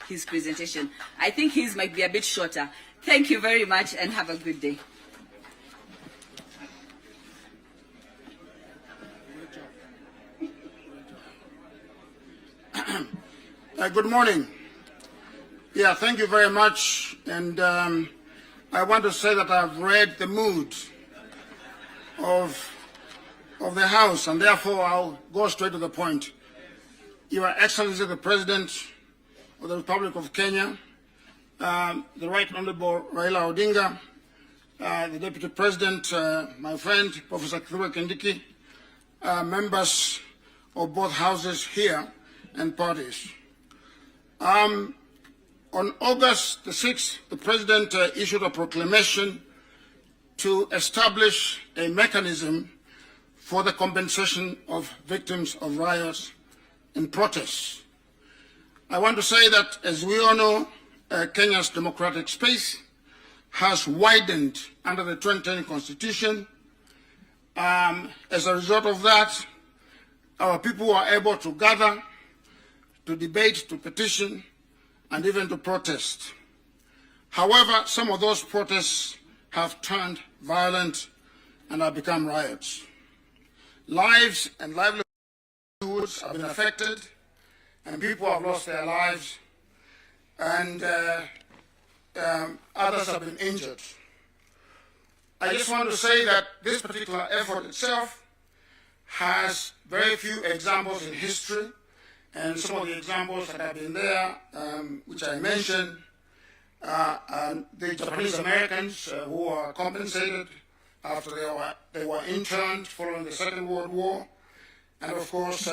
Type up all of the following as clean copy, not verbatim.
his presentation. I think his might be a bit shorter. Thank you very much and have a good day. Good morning. Yeah, thank you very much. And I want to say that I've read the mood of the House, and therefore I'll go straight to the point. Your Excellency, the President of the Republic of Kenya, the Right Honorable Raila Odinga, the Deputy President, my friend, Professor Kithure Kindiki, members of both houses here and parties. On August the 6th, the President issued a proclamation to establish a mechanism for the compensation of victims of riots and protests. I want to say that, as we all know, Kenya's democratic space has widened under the 2010 Constitution. As a result of that, our people were able to gather, to debate, to petition, and even to protest. However, some of those protests have turned violent and have become riots. Lives and livelihoods have been affected, and people have lost their lives, and others have been injured. I just want to say that this particular effort itself has very few examples in history, and some of the examples that have been there, which I mentioned, the Japanese Americans who were compensated after they were interned following the Second World War, and of course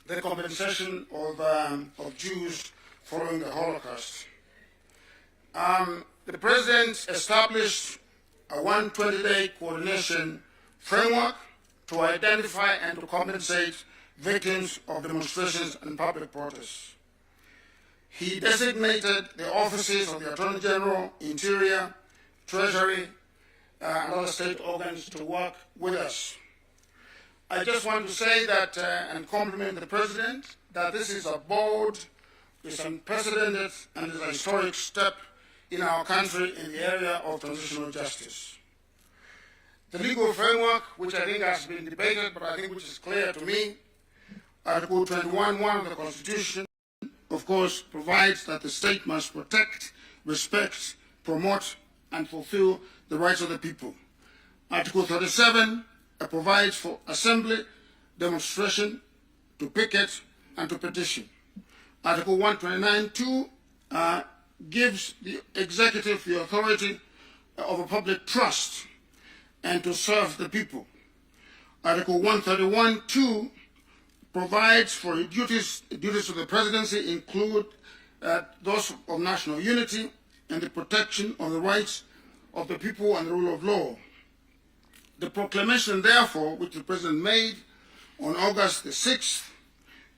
the compensation of Jews following the Holocaust. The President established a 120-day coordination framework to identify and to compensate victims of demonstrations and public protests. He designated the offices of the Attorney General, Interior, Treasury, and other state organs to work with us. I just want to say that and compliment the President that this is a bold, it's unprecedented, and is a historic step in our country in the area of transitional justice. The legal framework, which I think has been debated, but I think which is clear to me, Article 21(1) of the Constitution, of course, provides that the state must protect, respect, promote, and fulfill the rights of the people. Article 37 provides for assembly, demonstration, to picket, and to petition. Article 129(2) gives the executive the authority of a public trust and to serve the people. Article 131(2) provides for duties of the presidency include those of national unity and the protection of the rights of the people and the rule of law. The proclamation, therefore, which the President made on August the 6th,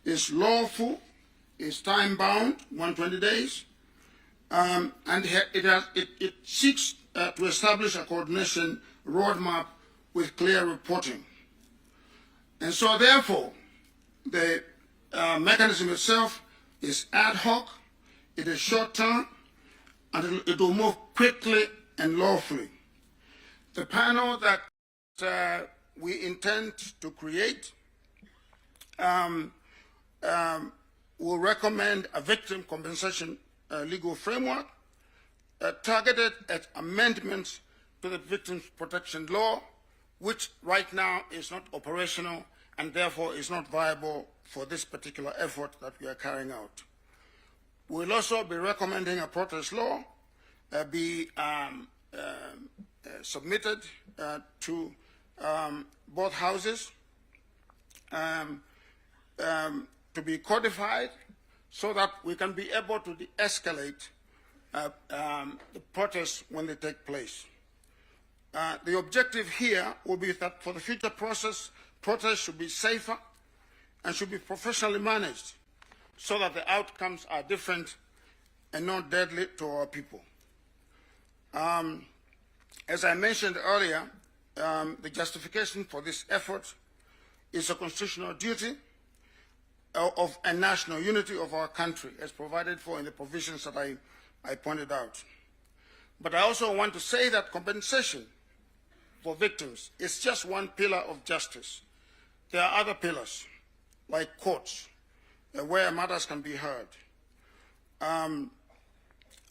is lawful, is time-bound, 120 days, and it seeks to establish a coordination roadmap with clear reporting. And so, therefore, the mechanism itself is ad hoc, it is short-term, and it will move quickly and lawfully. The panel that we intend to create will recommend a victim compensation legal framework targeted at amendments to the Victims Protection Law, which right now is not operational and therefore is not viable for this particular effort that we are carrying out. We'll also be recommending a protest law be submitted to both houses to be codified so that we can be able to de-escalate the protests when they take place. The objective here will be that for the future protests should be safer and should be professionally managed so that the outcomes are different and not deadly to our people. As I mentioned earlier, the justification for this effort is a constitutional duty and national unity of our country, as provided for in the provisions that I pointed out. But I also want to say that compensation for victims is just one pillar of justice. There are other pillars, like courts, where matters can be heard.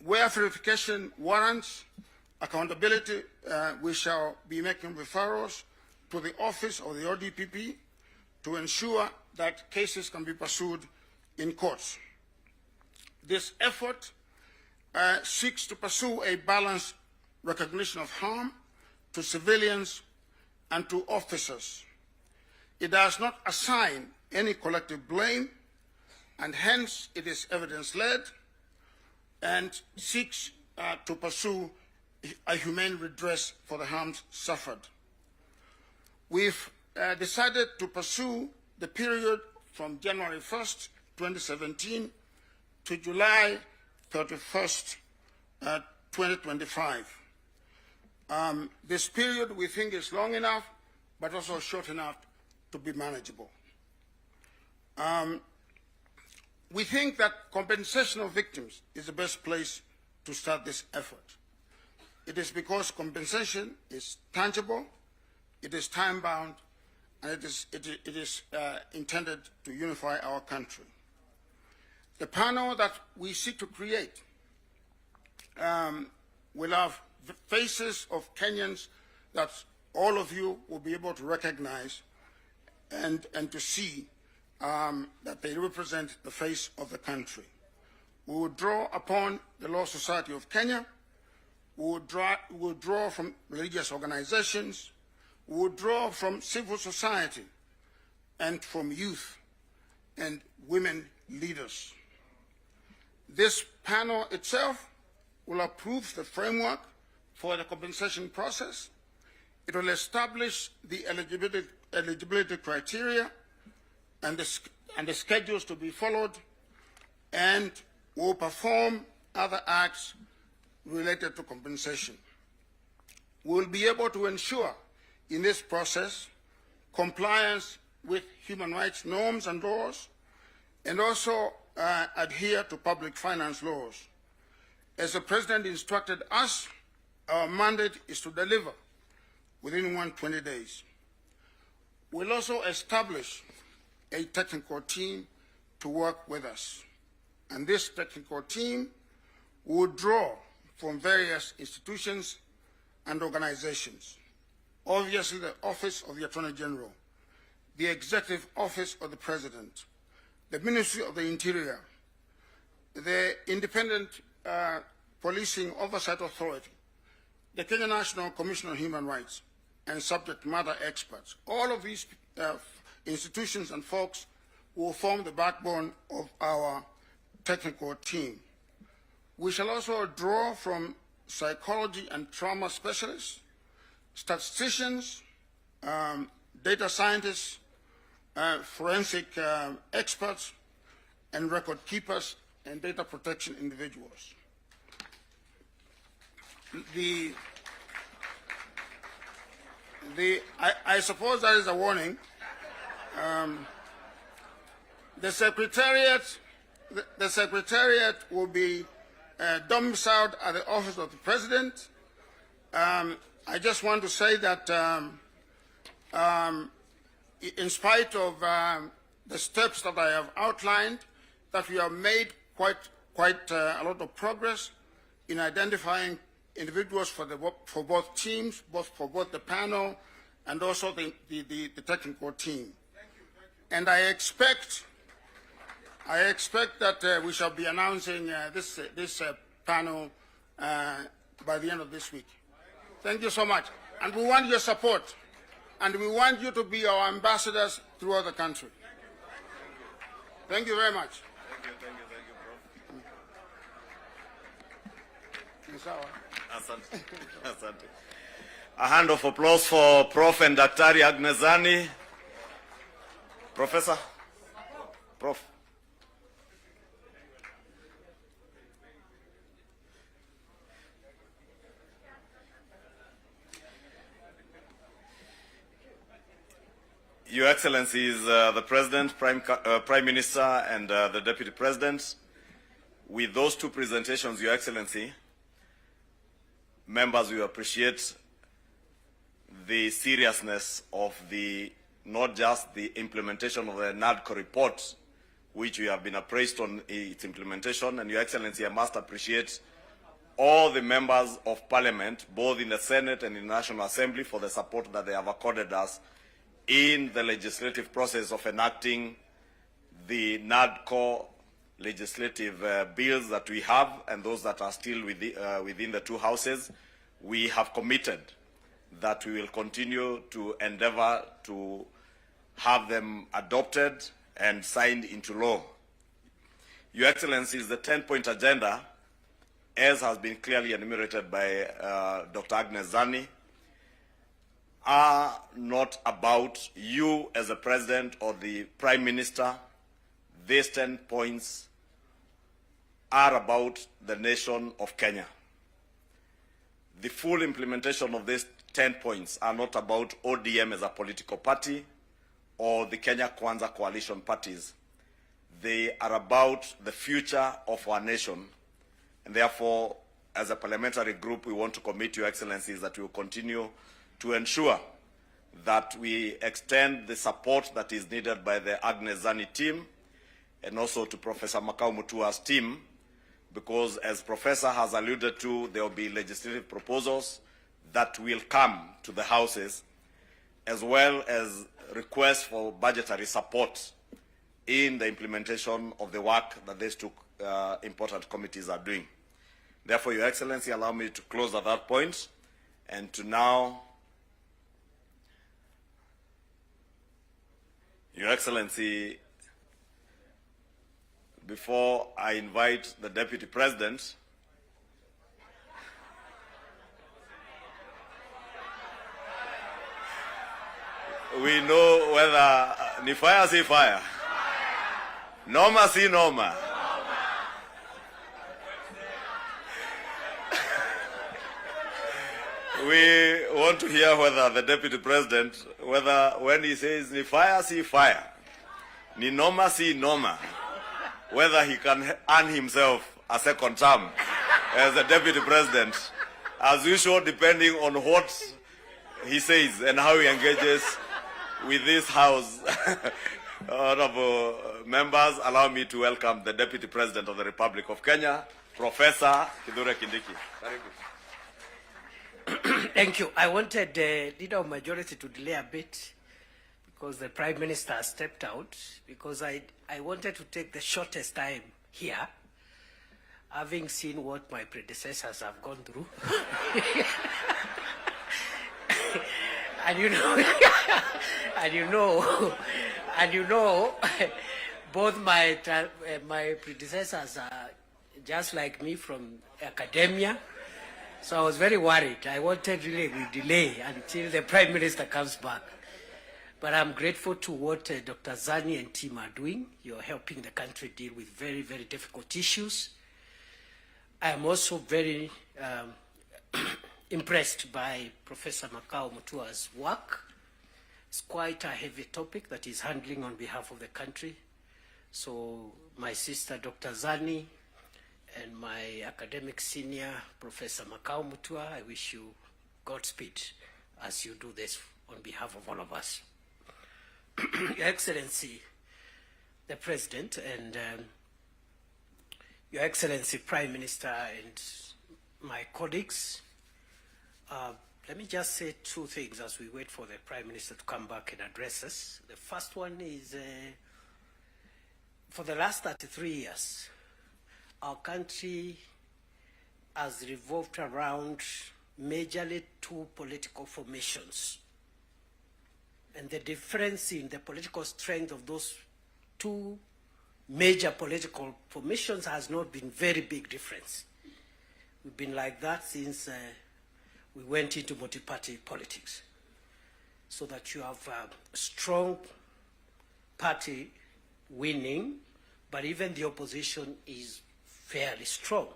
Where verification warrants accountability, we shall be making referrals to the office of the ODPP to ensure that cases can be pursued in courts. This effort seeks to pursue a balanced recognition of harm to civilians and to officers. It does not assign any collective blame, and hence it is evidence-led and seeks to pursue a humane redress for the harms suffered. We've decided to pursue the period from January 1st, 2017 to July 31st, 2025. This period we think is long enough, but also short enough to be manageable. We think that compensation of victims is the best place to start this effort. It is because compensation is tangible, it is time-bound, and it is intended to unify our country. The panel that we seek to create will have faces of Kenyans that all of you will be able to recognize and to see that they represent the face of the country. We will draw upon the Law Society of Kenya. We will draw from religious organizations. We will draw from civil society and from youth and women leaders. This panel itself will approve the framework for the compensation process. It will establish the eligibility criteria and the schedules to be followed, and will perform other acts related to compensation. We will be able to ensure in this process compliance with human rights norms and laws, and also adhere to public finance laws. As the President instructed us, our mandate is to deliver within 120 days. We'll also establish a technical team to work with us. And this technical team will draw from various institutions and organizations. Obviously, the Office of the Attorney General, the Executive Office of the President, the Ministry of the Interior, the Independent Policing Oversight Authority, the Kenya National Commission on Human Rights, and subject matter experts. All of these institutions and folks will form the backbone of our technical team. We shall also draw from psychology and trauma specialists, statisticians, data scientists, forensic experts, and record keepers and data protection individuals. I suppose that is a warning. The Secretariat will be domiciled at the Office of the President. I just want to say that in spite of the steps that I have outlined, that we have made quite a lot of progress in identifying individuals for both teams, for both the panel and also the technical team. And I expect that we shall be announcing this panel by the end of this week. Thank you so much. And we want your support. And we want you to be our ambassadors throughout the country. Thank you very much. Thank you, Prof. Asante. Asante. A hand of applause for Prof and Daktari Agnesani. Professor? Prof. Your Excellencies, the President, Prime Minister, and the Deputy President, with those two presentations, Your Excellency, members, we appreciate the seriousness of not just the implementation of the NADCO report, which we have been appraised on its implementation, and Your Excellency, I must appreciate all the members of Parliament, both in the Senate and in the National Assembly, for the support that they have accorded us in the legislative process of enacting the NADCO legislative bills that we have and those that are still within the two houses. We have committed that we will continue to endeavor to have them adopted and signed into law. Your Excellencies, the 10-point agenda, as has been clearly enumerated by Dr. Agnes Zani, are not about you as the President or the Prime Minister. These 10 points are about the nation of Kenya. The full implementation of these 10 points are not about ODM as a political party or the Kenya Kwanza coalition parties. They are about the future of our nation. And therefore, as a parliamentary group, we want to commit, Your Excellencies, that we will continue to ensure that we extend the support that is needed by the Agnes Zani team and also to Professor Makau Mutua's team, because as Professor has alluded to, there will be legislative proposals that will come to the houses, as well as requests for budgetary support in the implementation of the work that these two important committees are doing. Therefore, Your Excellency, allow me to close at that point and to now, Your Excellency, before I invite the Deputy President, we know whether ni fire si fire, noma si noma. We want to hear whether the Deputy President, whether when he says ni fire si fire, ni noma si noma, whether he can earn himself a second term as the Deputy President, as usual, depending on what he says and how he engages with this House. Honorable members, allow me to welcome the Deputy President of the Republic of Kenya, Professor Kithure Kindiki. Very good. Thank you. I wanted the Leader of Majority to delay a bit because the Prime Minister has stepped out, because I wanted to take the shortest time here, having seen what my predecessors have gone through. and you know, both my predecessors are just like me from academia. So I was very worried. I wanted really we delay until the Prime Minister comes back. But I'm grateful to what Dr. Zani and team are doing. You're helping the country deal with very, very difficult issues. I'm also very impressed by Professor Makau Mutua's work. It's quite a heavy topic that he's handling on behalf of the country. So my sister, Dr. Zani, and my academic senior, Professor Makau Mutua, I wish you Godspeed as you do this on behalf of all of us. Your Excellency, the President, and Your Excellency, Prime Minister, and my colleagues, let me just say two things as we wait for the Prime Minister to come back and address us. The first one is, for the last 33 years, our country has revolved around majorly two political formations. And the difference in the political strength of those two major political formations has not been very big difference. We've been like that since we went into multi-party politics. So that you have a strong party winning, but even the opposition is fairly strong.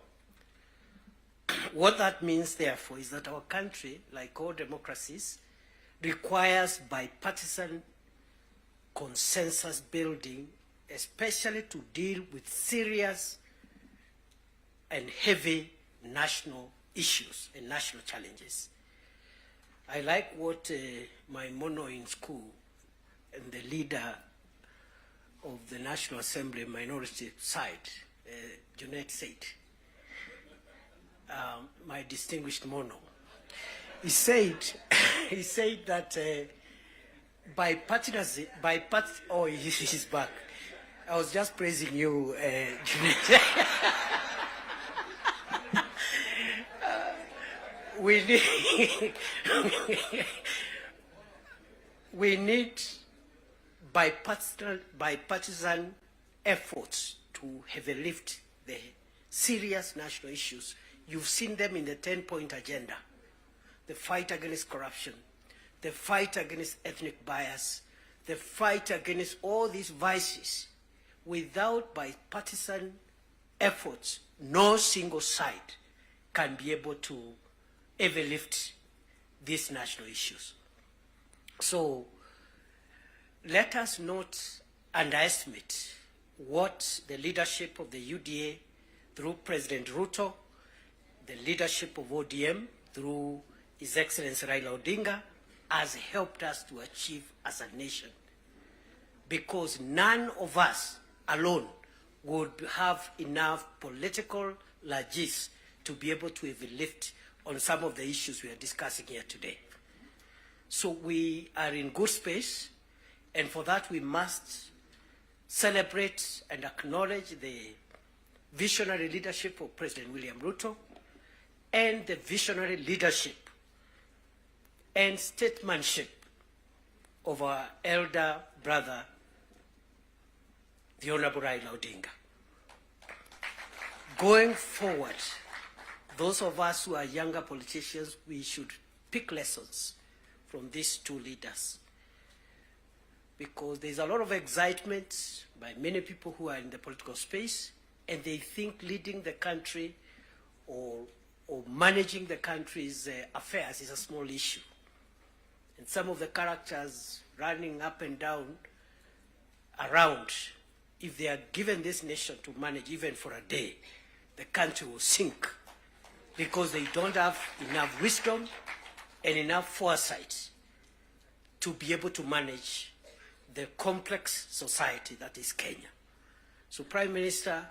What that means, therefore, is that our country, like all democracies, requires bipartisan consensus building, especially to deal with serious and heavy national issues and national challenges. I like what my mono in school and the leader of the National Assembly minority side, Junet said, my distinguished mono. He said, he said that bipartisan, oh, he's back. I was just praising you, Junet. We need bipartisan efforts to heavy lift the serious national issues. You've seen them in the 10-point agenda: the fight against corruption, the fight against ethnic bias, the fight against all these vices. Without bipartisan efforts, no single side can be able to ever lift these national issues. So let us not underestimate what the leadership of the UDA through President Ruto, the leadership of ODM through His Excellency Raila Odinga has helped us to achieve as a nation. Because none of us alone would have enough political largesse to be able to even lift on some of the issues we are discussing here today. So we are in good space, and for that we must celebrate and acknowledge the visionary leadership of President William Ruto and the visionary leadership and statesmanship of our elder brother, the Honorable Raila Odinga. Going forward, those of us who are younger politicians, we should pick lessons from these two leaders, because there's a lot of excitement by many people who are in the political space, and they think leading the country or managing the country's affairs is a small issue. And some of the characters running up and down around, if they are given this nation to manage even for a day, the country will sink, because they don't have enough wisdom and enough foresight to be able to manage the complex society that is Kenya. So, Prime Minister,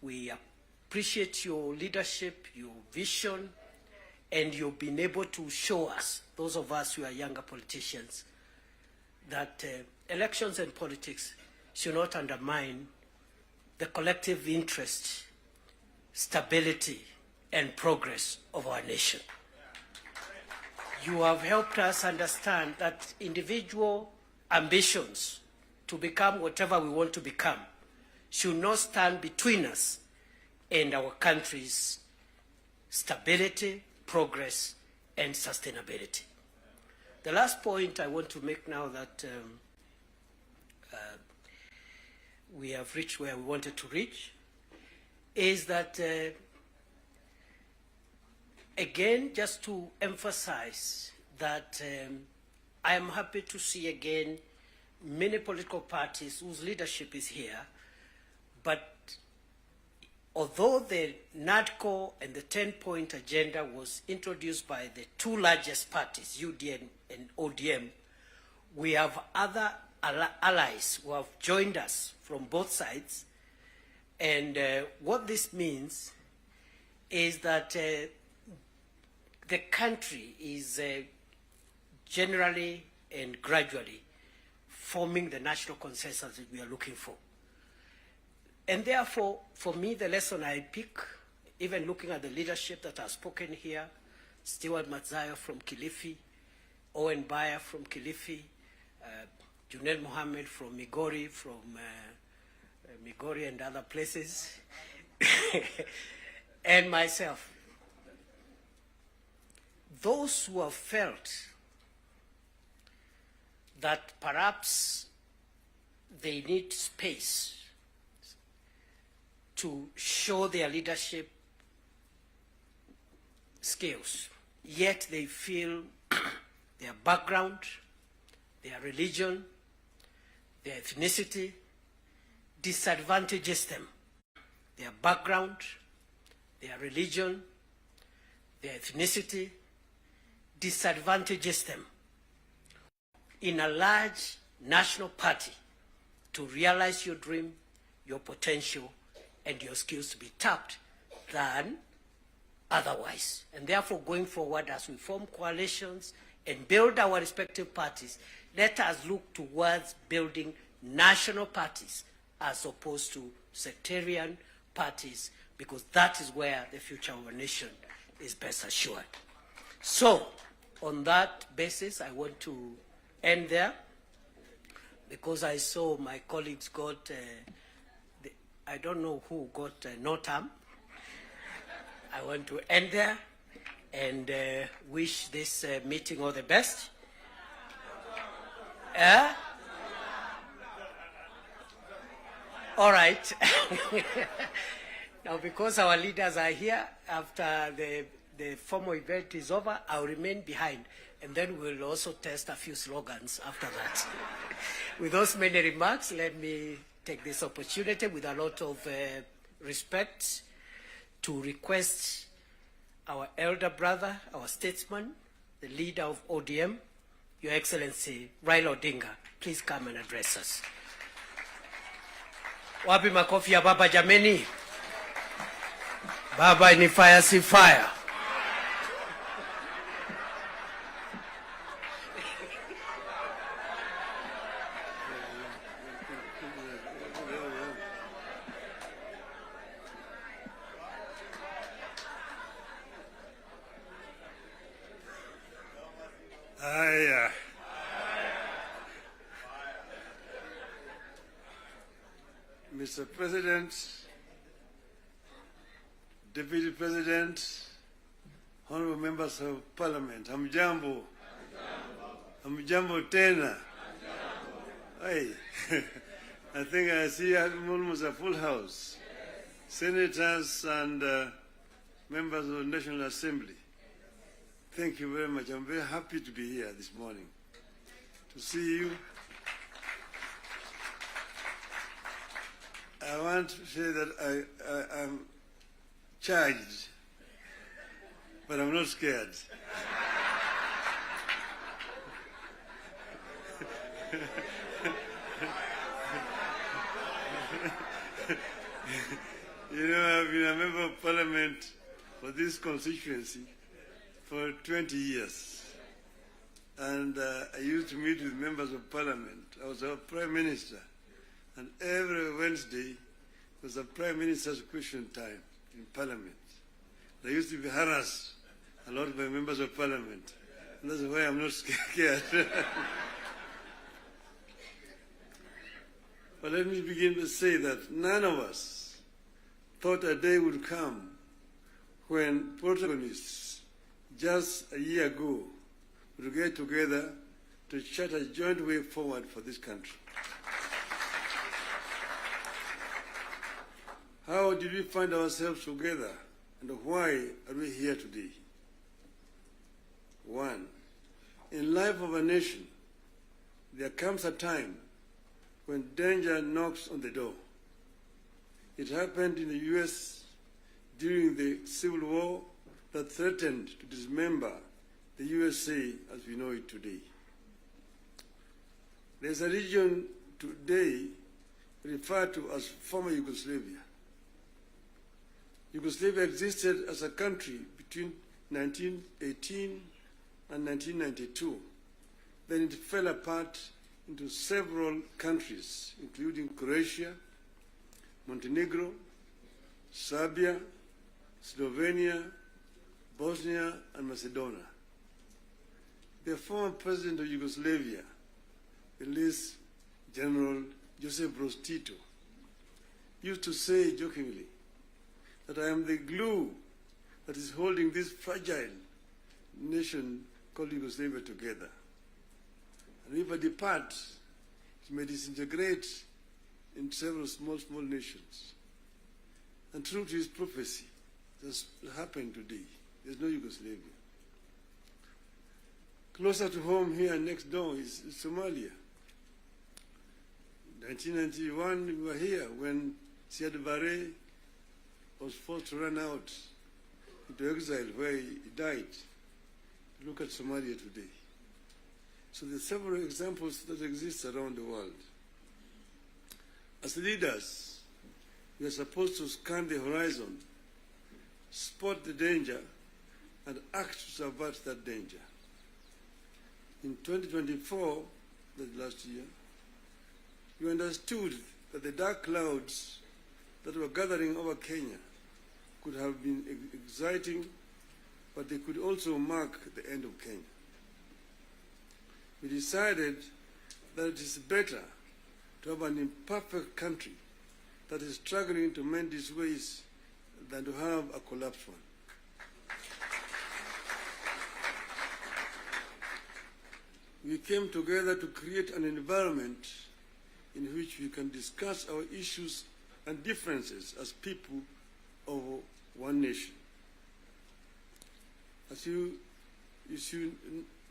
we appreciate your leadership, your vision, and you've been able to show us, those of us who are younger politicians, that elections and politics should not undermine the collective interest, stability, and progress of our nation. You have helped us understand that individual ambitions to become whatever we want to become should not stand between us and our country's stability, progress, and sustainability. The last point I want to make now that we have reached where we wanted to reach is that, again, just to emphasize that I am happy to see again many political parties whose leadership is here, but although the NADCO and the 10-point agenda was introduced by the two largest parties, UDA and ODM, we have other allies who have joined us from both sides. And what this means is that the country is generally and gradually forming the national consensus that we are looking for. And therefore, for me, the lesson I pick, even looking at the leadership that has spoken here, Stewart Matzayo from Kilifi, Owen Baya from Kilifi, Junel Mohammed from Migori, Migori and other places, and myself. Those who have felt that perhaps they need space to show their leadership skills, yet they feel their background, their religion, their ethnicity disadvantages them. Their background, their religion, their ethnicity disadvantages them. In a large national party, to realize your dream, your potential, and your skills to be tapped than otherwise. And therefore, going forward, as we form coalitions and build our respective parties, let us look towards building national parties as opposed to sectarian parties, because that is where the future of our nation is best assured. So, on that basis, I want to end there, because I saw my colleagues got, I don't know who got no term. I want to end there and wish this meeting all the best. All right. Now, because our leaders are here, after the formal event is over, I'll remain behind. And then we'll also test a few slogans after that. With those many remarks, let me take this opportunity with a lot of respect to request our elder brother, our statesman, the leader of ODM, Your Excellency Raila Odinga, please come and address us. Wapi makofi ya baba jameni? Baba ni fire si fire. Mr. President, Deputy President, honorable members of Parliament, hamjambo. Hamjambo tena. Hey, I think I see almost a full house. Senators and members of the National Assembly. Thank you very much. I'm very happy to be here this morning to see you. I want to say that I'm charged, but I'm not scared. You know, I've been a member of Parliament for this constituency for 20 years. And I used to meet with members of Parliament. I was a Prime Minister. And every Wednesday was a Prime Minister's question time in Parliament. I used to be harassed a lot by members of Parliament. And that's why I'm not scared. But let me begin to say that none of us thought a day would come when protagonists just a year ago would get together to chart a joint way forward for this country. How did we find ourselves together, and why are we here today? One, in life of a nation, there comes a time when danger knocks on the door. It happened in the U.S. during the Civil War that threatened to dismember the USA as we know it today. There's a region today referred to as former Yugoslavia. Yugoslavia existed as a country between 1918 and 1992. Then it fell apart into several countries, including Croatia, Montenegro, Serbia, Slovenia, Bosnia, and Macedonia. The former president of Yugoslavia, the late General Joseph Broz Tito, used to say jokingly that I am the glue that is holding this fragile nation called Yugoslavia together. And if I depart, it may disintegrate in several small nations. And true to his prophecy, this happened today. There's no Yugoslavia. Closer to home here next door is Somalia. 1991, we were here when Siad Barre was forced to run out into exile where he died. Look at Somalia today. So there are several examples that exist around the world. As leaders, we are supposed to scan the horizon, spot the danger, and act to subvert that danger. In 2024, that last year, we understood that the dark clouds that were gathering over Kenya could have been exciting, but they could also mark the end of Kenya. We decided that it is better to have an imperfect country that is struggling to mend its ways than to have a collapsed one. We came together to create an environment in which we can discuss our issues and differences as people of one nation. As you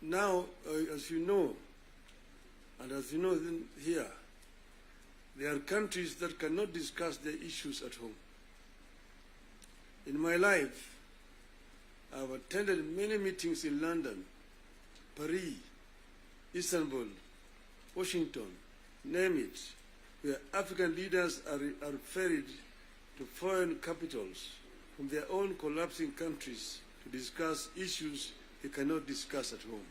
know, and as you know here, there are countries that cannot discuss their issues at home. In my life, I have attended many meetings in London, Paris, Istanbul, Washington, name it, where African leaders are ferried to foreign capitals from their own collapsing countries to discuss issues they cannot discuss at home.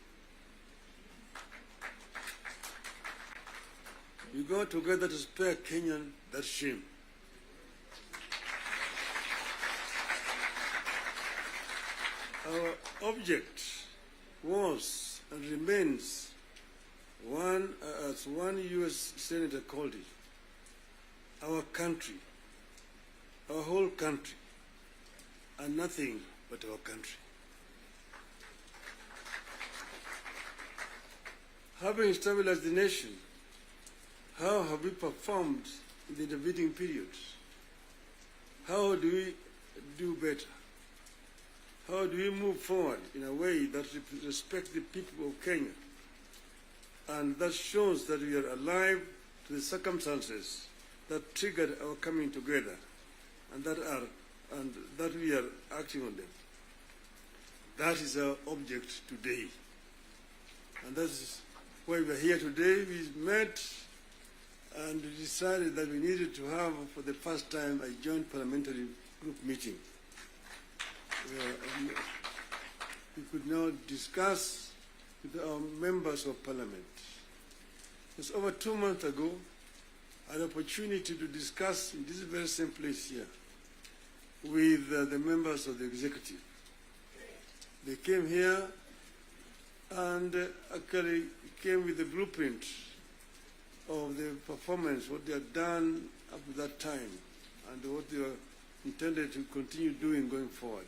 We go together to spare Kenyan that shame. Our object was and remains one, as one U.S. Senator called it, our country, our whole country, and nothing but our country. Having stabilized the nation, how have we performed in the intervening periods? How do we do better? How do we move forward in a way that respects the people of Kenya and that shows that we are alive to the circumstances that triggered our coming together and that we are acting on them? That is our object today. And that is why we are here today. We met and we decided that we needed to have, for the first time, a joint parliamentary group meeting. We could now discuss with our members of parliament. It was over 2 months ago, I had an opportunity to discuss in this very same place here with the members of the executive. They came here and actually came with the blueprint of the performance, what they had done up to that time, and what they were intended to continue doing going forward.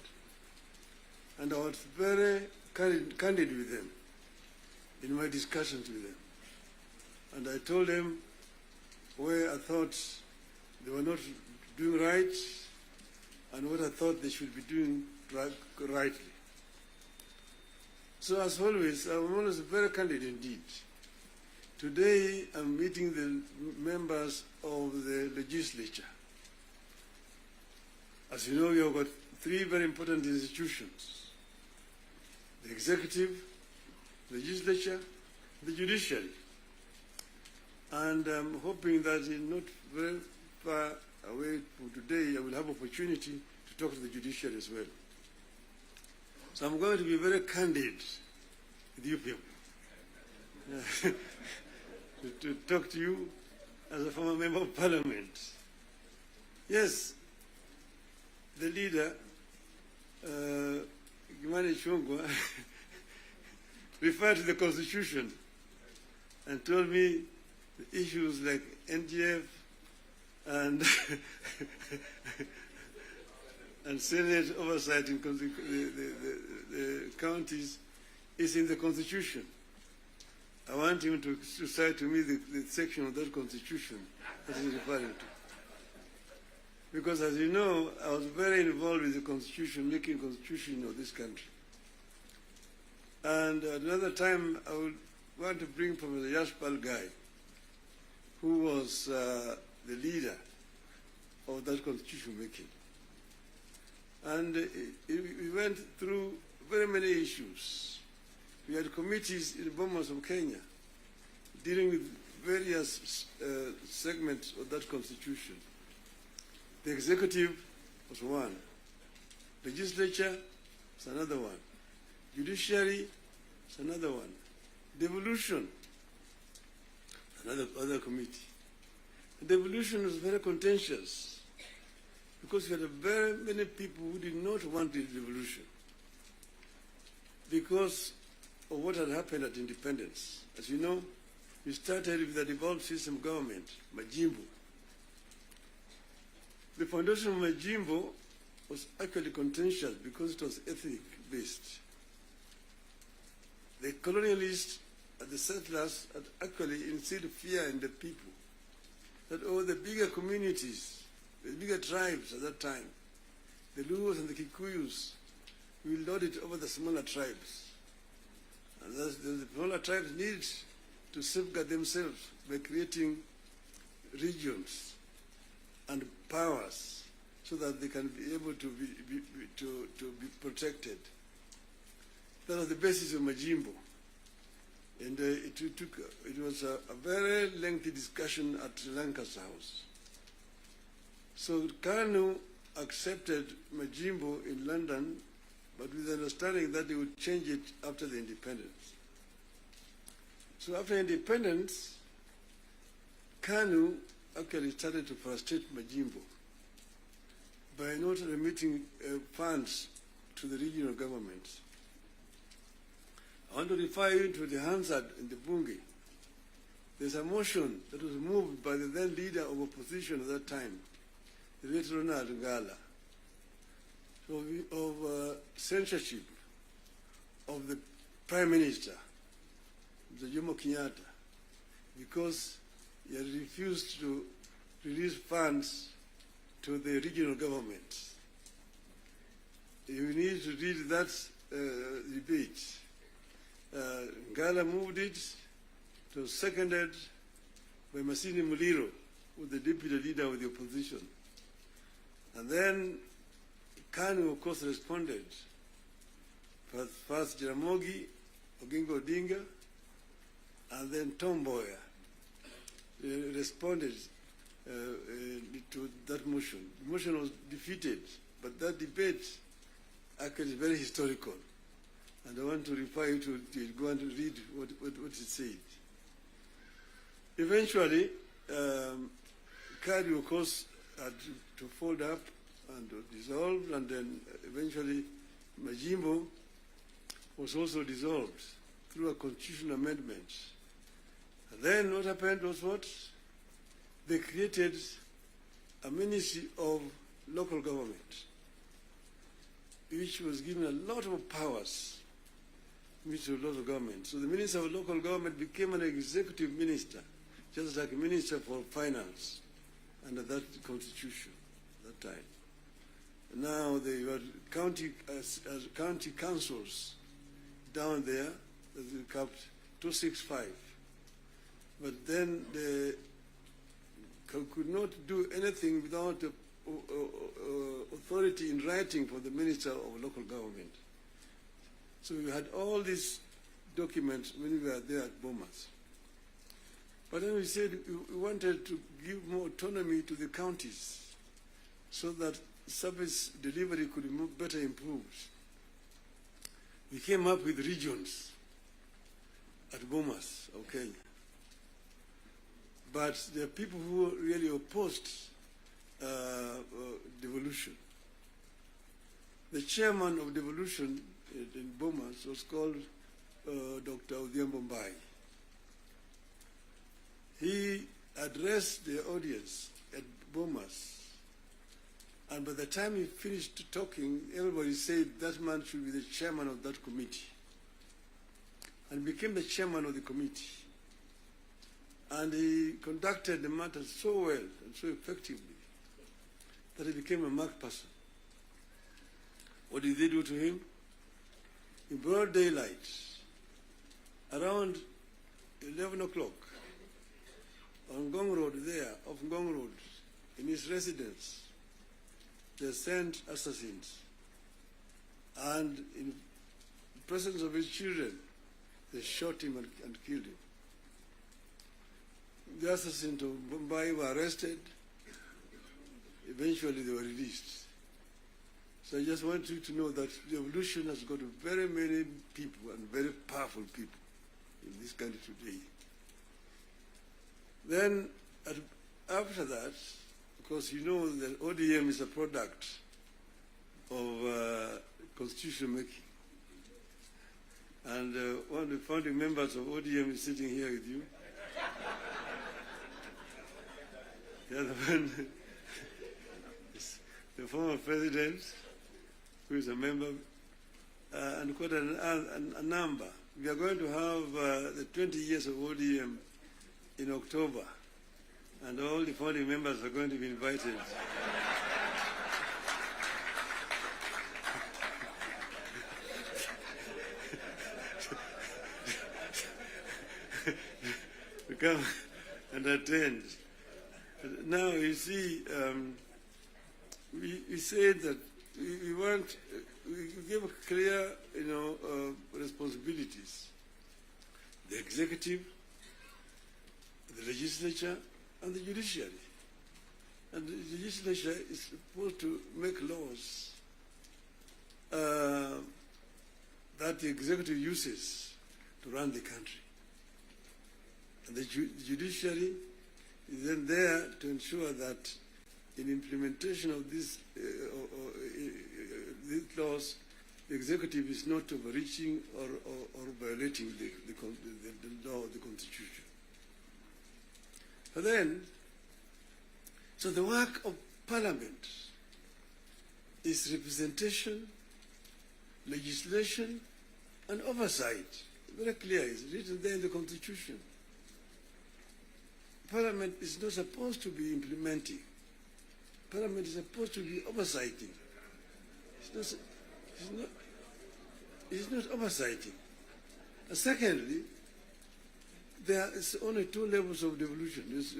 And I was very candid with them in my discussions with them. And I told them where I thought they were not doing right and what I thought they should be doing rightly. So as always, I'm always very candid indeed. Today, I'm meeting the members of the legislature. As you know, we have got 3 very important institutions: the executive, legislature, the judiciary. And I'm hoping that in not very far away from today, I will have opportunity to talk to the judiciary as well. So I'm going to be very candid with you people. To talk to you as a former member of parliament. Yes, the leader, Kimani Ichung'wah, referred to the Constitution and told me the issues like NGF and and Senate oversight in the counties is in the Constitution. I want him to cite to me the section of that Constitution that he's referring to. Because as you know, I was very involved with the Constitution, making Constitution of this country. And at another time, I would want to bring Professor Yashpal Gai, who was the leader of that constitution making. And we went through very many issues. We had committees in Bomas of Kenya dealing with various segments of that constitution. The executive was one. Legislature is another one. Judiciary is another one. Devolution, other committee. And devolution was very contentious because we had very many people who did not want the devolution because of what had happened at independence. As you know, we started with the devolved system government, Majimbo. The foundation of Majimbo was actually contentious because it was ethnic-based. The colonialists and the settlers had actually instilled fear in the people that the bigger communities, the bigger tribes at that time, the Luos and the Kikuyus, will lord it over the smaller tribes. And the smaller tribes need to safeguard themselves by creating regions and powers so that they can be able to be protected. That was the basis of Majimbo. And it was a very lengthy discussion at Sri Lanka's house. So Kanu accepted Majimbo in London, but with the understanding that they would change it after the independence. So after independence, Kanu actually started to frustrate Majimbo by not remitting funds to the regional governments. I want to refer you to the Hansard in the Bunge. There's a motion that was moved by the then leader of opposition at that time, the late Ronald Ngala, of censorship of the Prime Minister, the Odm-Kenya, because he had refused to release funds to the regional governments. You need to read that debate. Ngala moved it. It was seconded by Masini Muliro, who was the deputy leader of the opposition. And then Kanu, of course, responded. First Jaramogi, Oginga Odinga, and then Tom Mboya responded to that motion. The motion was defeated, but that debate actually is very historical. And I want to refer you to it. Go and read what it said. Eventually, Kadu, of course, had to fold up and dissolve, and then eventually Majimbo was also dissolved through a constitutional amendment. And then what happened was what? They created a Ministry of Local Government, which was given a lot of powers. Ministry of Local Government. So the Minister of Local Government became an executive minister, just like a Minister for Finance under that constitution at that time. Now they were county councils down there, that we kept 265. But then they could not do anything without authority in writing for the Minister of Local Government. So we had all these documents when we were there at Bomas. But then we said we wanted to give more autonomy to the counties so that service delivery could be better improved. We came up with regions at Bomas of Kenya. But there are people who really opposed devolution. The chairman of devolution in Bomas was called Dr. Odm-Kenya. He addressed the audience at Bomas, and by the time he finished talking, everybody said that man should be the chairman of that committee, and became the chairman of the committee. And he conducted the matter so well and so effectively that he became a marked person. What did they do to him? In broad daylight, around 11 o'clock, on Ngong Road there, off Ngong Road, in his residence, they sent assassins. And in the presence of his children, they shot him and killed him. The assassins of Mumbai were arrested. Eventually, they were released. So I just want you to know that the revolution has got very many people and very powerful people in this country today. Then, after that, because you know that ODM is a product of constitution making. And one of the founding members of ODM is sitting here with you. The other one is the former president, who is a member, and quite a number. We are going to have the 20 years of ODM in October, and all the founding members are going to be invited. to come and attend. Now, you see, we said that we want, we give clear, responsibilities. The executive, the legislature, and the judiciary. And the legislature is supposed to make laws that the executive uses to run the country. And the judiciary is then there to ensure that in implementation of these laws, the executive is not overreaching or violating the law of the Constitution. But then, so the work of Parliament is representation, legislation, and oversight. Very clear, it's written there in the Constitution. Parliament is not supposed to be implementing. Parliament is supposed to be oversighting. It's not oversighting. And secondly, there is only two levels of devolution. There's,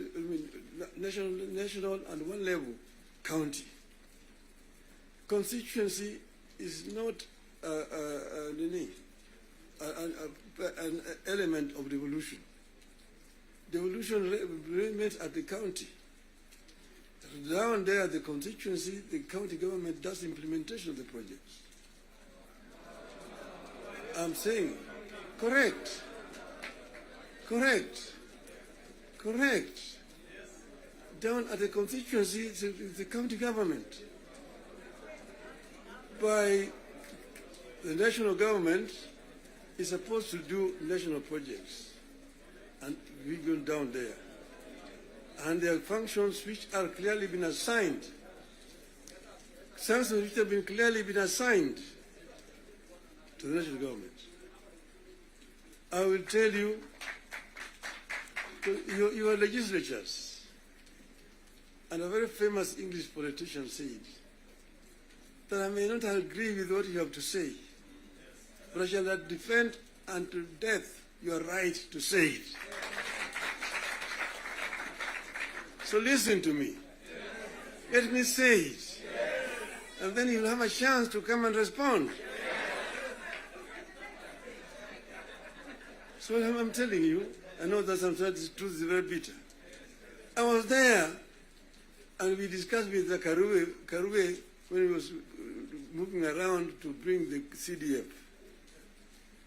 national and one level, county. Constituency is not an element of devolution. Devolution remains at the county. Down there, the constituency, the county government does implementation of the projects. I'm saying, correct. Down at the constituency, it's the county government. By the national government is supposed to do national projects, and we go down there. And there are functions which are clearly been assigned. Functions which have been clearly been assigned to the national government. I will tell you, your legislatures, and a very famous English politician said that I may not agree with what you have to say, but I shall not defend unto death your right to say it. So listen to me. Let me say it. And then you'll have a chance to come and respond. So I'm telling you, I know that sometimes the truth is very bitter. I was there, and we discussed with the Karue when he was moving around to bring the CDF.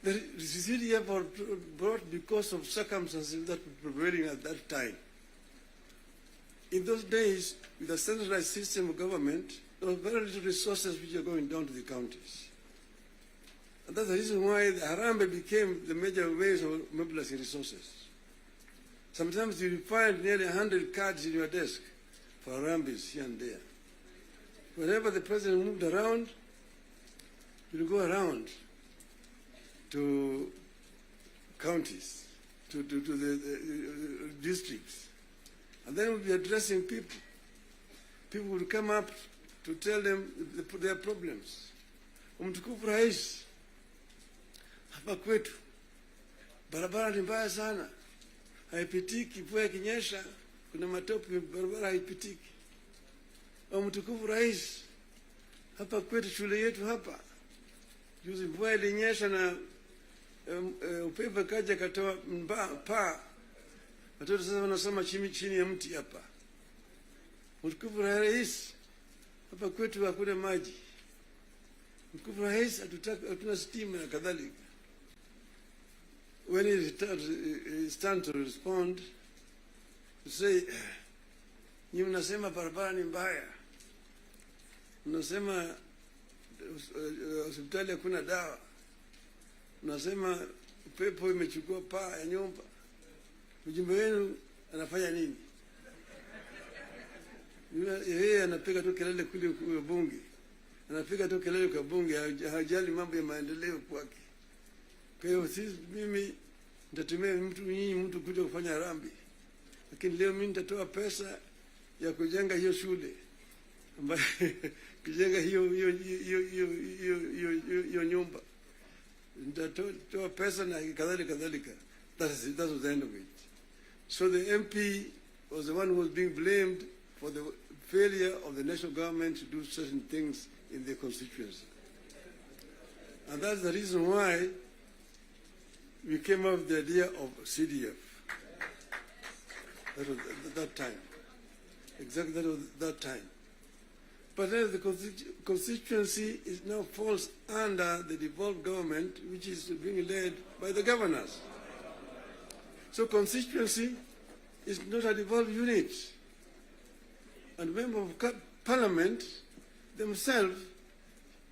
The CDF was brought because of circumstances that were prevailing at that time. In those days, with a centralized system of government, there were very little resources which are going down to the counties. And that's the reason why the Harambee became the major ways of mobilizing resources. Sometimes you find nearly 100 cards in your desk for Harambees here and there. Whenever the president moved around, you'll go around to counties, to the districts. And then we'll be addressing people. People will come up to tell them their problems. Mtukufu Rais, hapa kwetu barabara ni mbaya sana, haipitiki. Mvua ikinyesha kuna matope, barabara haipitiki. Au mtukufu rais, hapa kwetu shule yetu hapa juzi mvua ilinyesha na upepo kaja katoa paa, watoto sasa wanasoma chini ya mti hapa. Mtukufu rais, hapa kwetu hakuna maji. Mtukufu rais, hatuna stima na kadhalika. When he stand to respond, to say, nyinyi mnasema barabara ni mbaya, mnasema hospitali hakuna dawa, mnasema upepo imechukua paa ya nyumba. Mjumbe wenu anafanya nini? Yeye anapiga tu kelele kule kwa bunge, anapiga tu kelele kwa bunge, hajali mambo ya maendeleo kwake. Kwa hiyo mimi nitatumia mtu kuja kufanya harambee, lakini leo mimi nitatoa pesa ya kujenga hiyo shule ambayo kujenga hiyo nyumba, nitatoa pesa na kadhalika. That was the end of it. So the MP was the one who was being blamed for the failure of the national government to do certain things in their constituency. And that's the reason why we came up with the idea of CDF. That was that time. Exactly, that was that time. But then the constituency is now falls under the devolved government, which is being led by the governors. So constituency is not a devolved unit. And members of parliament themselves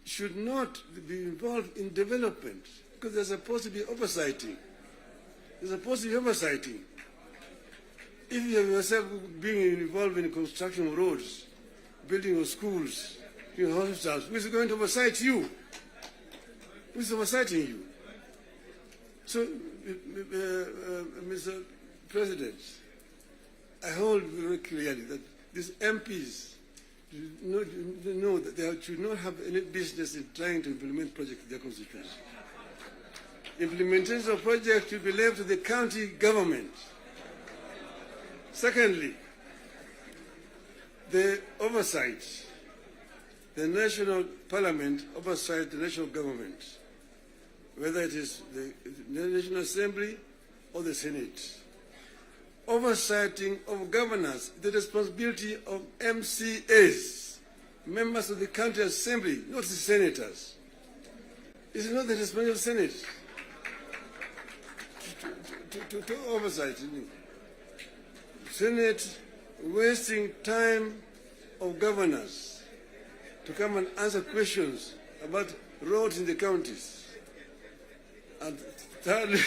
should not be involved in development, because they're supposed to be oversighting. They're supposed to be oversighting. If you have yourself being involved in construction of roads, building of schools, hospitals, who is going to oversight you? Who is oversighting you? So, Mr. President, I hold very clearly that these MPs know that they should not have any business in trying to implement projects in their constituency. Implementation of projects should be left to the county government. Secondly, the oversight, the national parliament oversight the national government, whether it is the National Assembly or the Senate. Oversighting of governors, the responsibility of MCAs, members of the county assembly, not the senators. It's not the responsibility of the Senate to oversight. Senate wasting time of governors to come and answer questions about roads in the counties. And thirdly,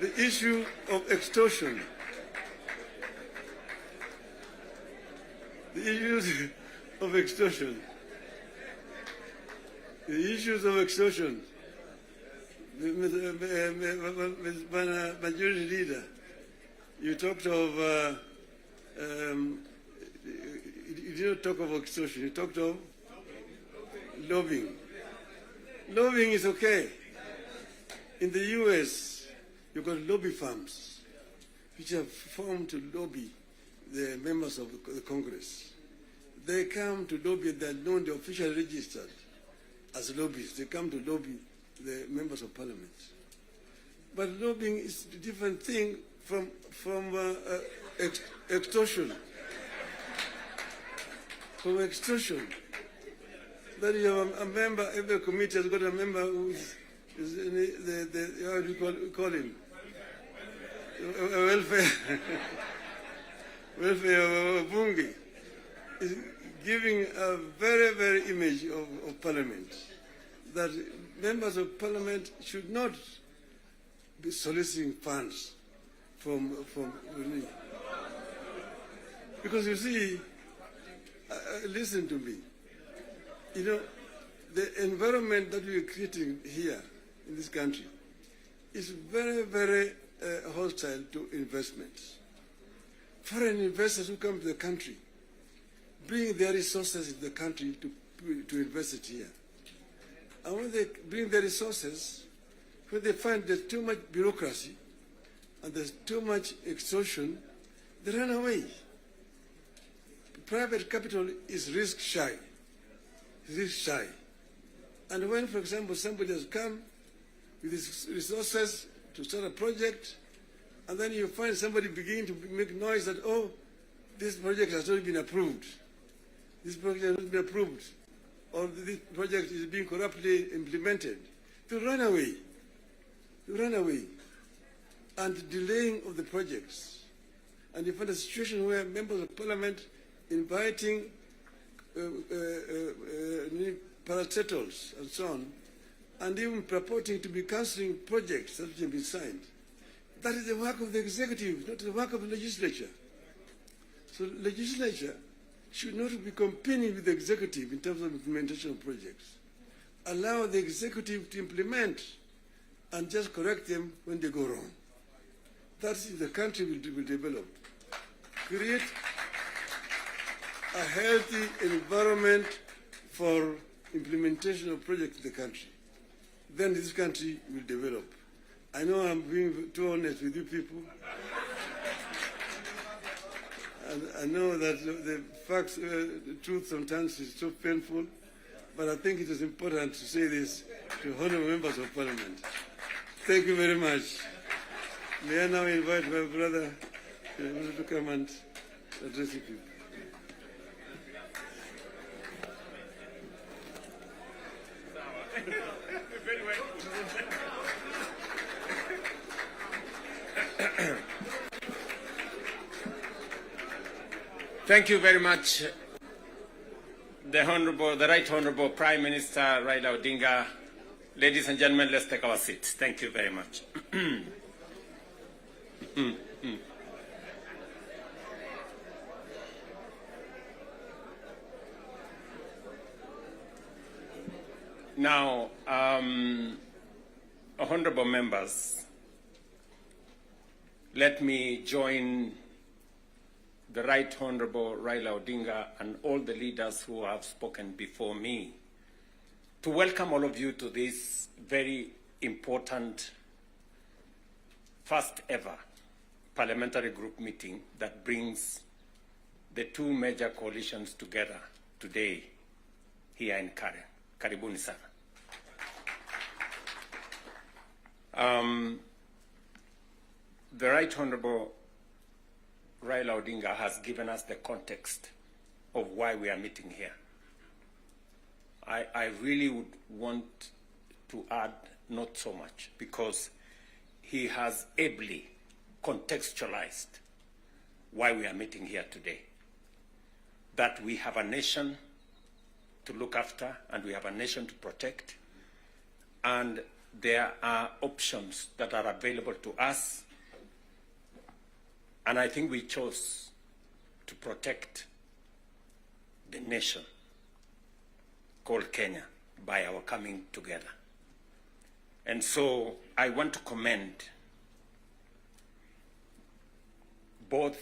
the issue of extortion. The issues of extortion. The issues of extortion. Majority Leader, you talked of, you didn't talk of extortion, you talked of lobbying. Lobbying is okay. In the US, you've got lobby firms which have formed to lobby the members of the Congress. They come to lobby, they're known, they're officially registered as lobbyists. They come to lobby the members of parliament. But lobbying is a different thing from extortion. From extortion. That you have a member, every committee has got a member who is how do you call him? Welfare. Welfare bunge is giving a very, very image of parliament, that members of parliament should not be soliciting funds from because you see, listen to me, you know, the environment that we are creating here in this country is very, very hostile to investments. Foreign investors who come to the country bring their resources in the country to invest it here. And when they bring their resources, when they find there's too much bureaucracy and there's too much extortion, they run away. Private capital is risk shy. And when, for example, somebody has come with his resources to start a project, and then you find somebody beginning to make noise that, oh, this project has not been approved. This project has not been approved. Or this project is being corruptly implemented. They run away. And delaying of the projects. And you find a situation where members of parliament inviting parastatals and so on, and even purporting to be cancelling projects that have been signed. That is the work of the executive, not the work of the legislature. So the legislature should not be competing with the executive in terms of implementation of projects. Allow the executive to implement and just correct them when they go wrong. That's if the country will develop. Create a healthy environment for implementation of projects in the country. Then this country will develop. I know I'm being too honest with you people. And I know that the facts, the truth sometimes is so painful, but I think it is important to say this to honorable members of parliament. Thank you very much. May I now invite my brother to come and address you people. Thank you very much, the Right Honorable Prime Minister Raila Odinga. Ladies and gentlemen, let's take our seats. Thank you very much. Now, honorable members, let me join the Right Honorable Raila Odinga and all the leaders who have spoken before me to welcome all of you to this very important first ever parliamentary group meeting that brings the two major coalitions together today here in Karen. Karibuni sana. The Right Honorable Raila Odinga has given us the context of why we are meeting here. I really would want to add not so much, because he has ably contextualized why we are meeting here today. That we have a nation to look after and we have a nation to protect, and there are options that are available to us, and I think we chose to protect the nation called Kenya by our coming together. And so I want to commend both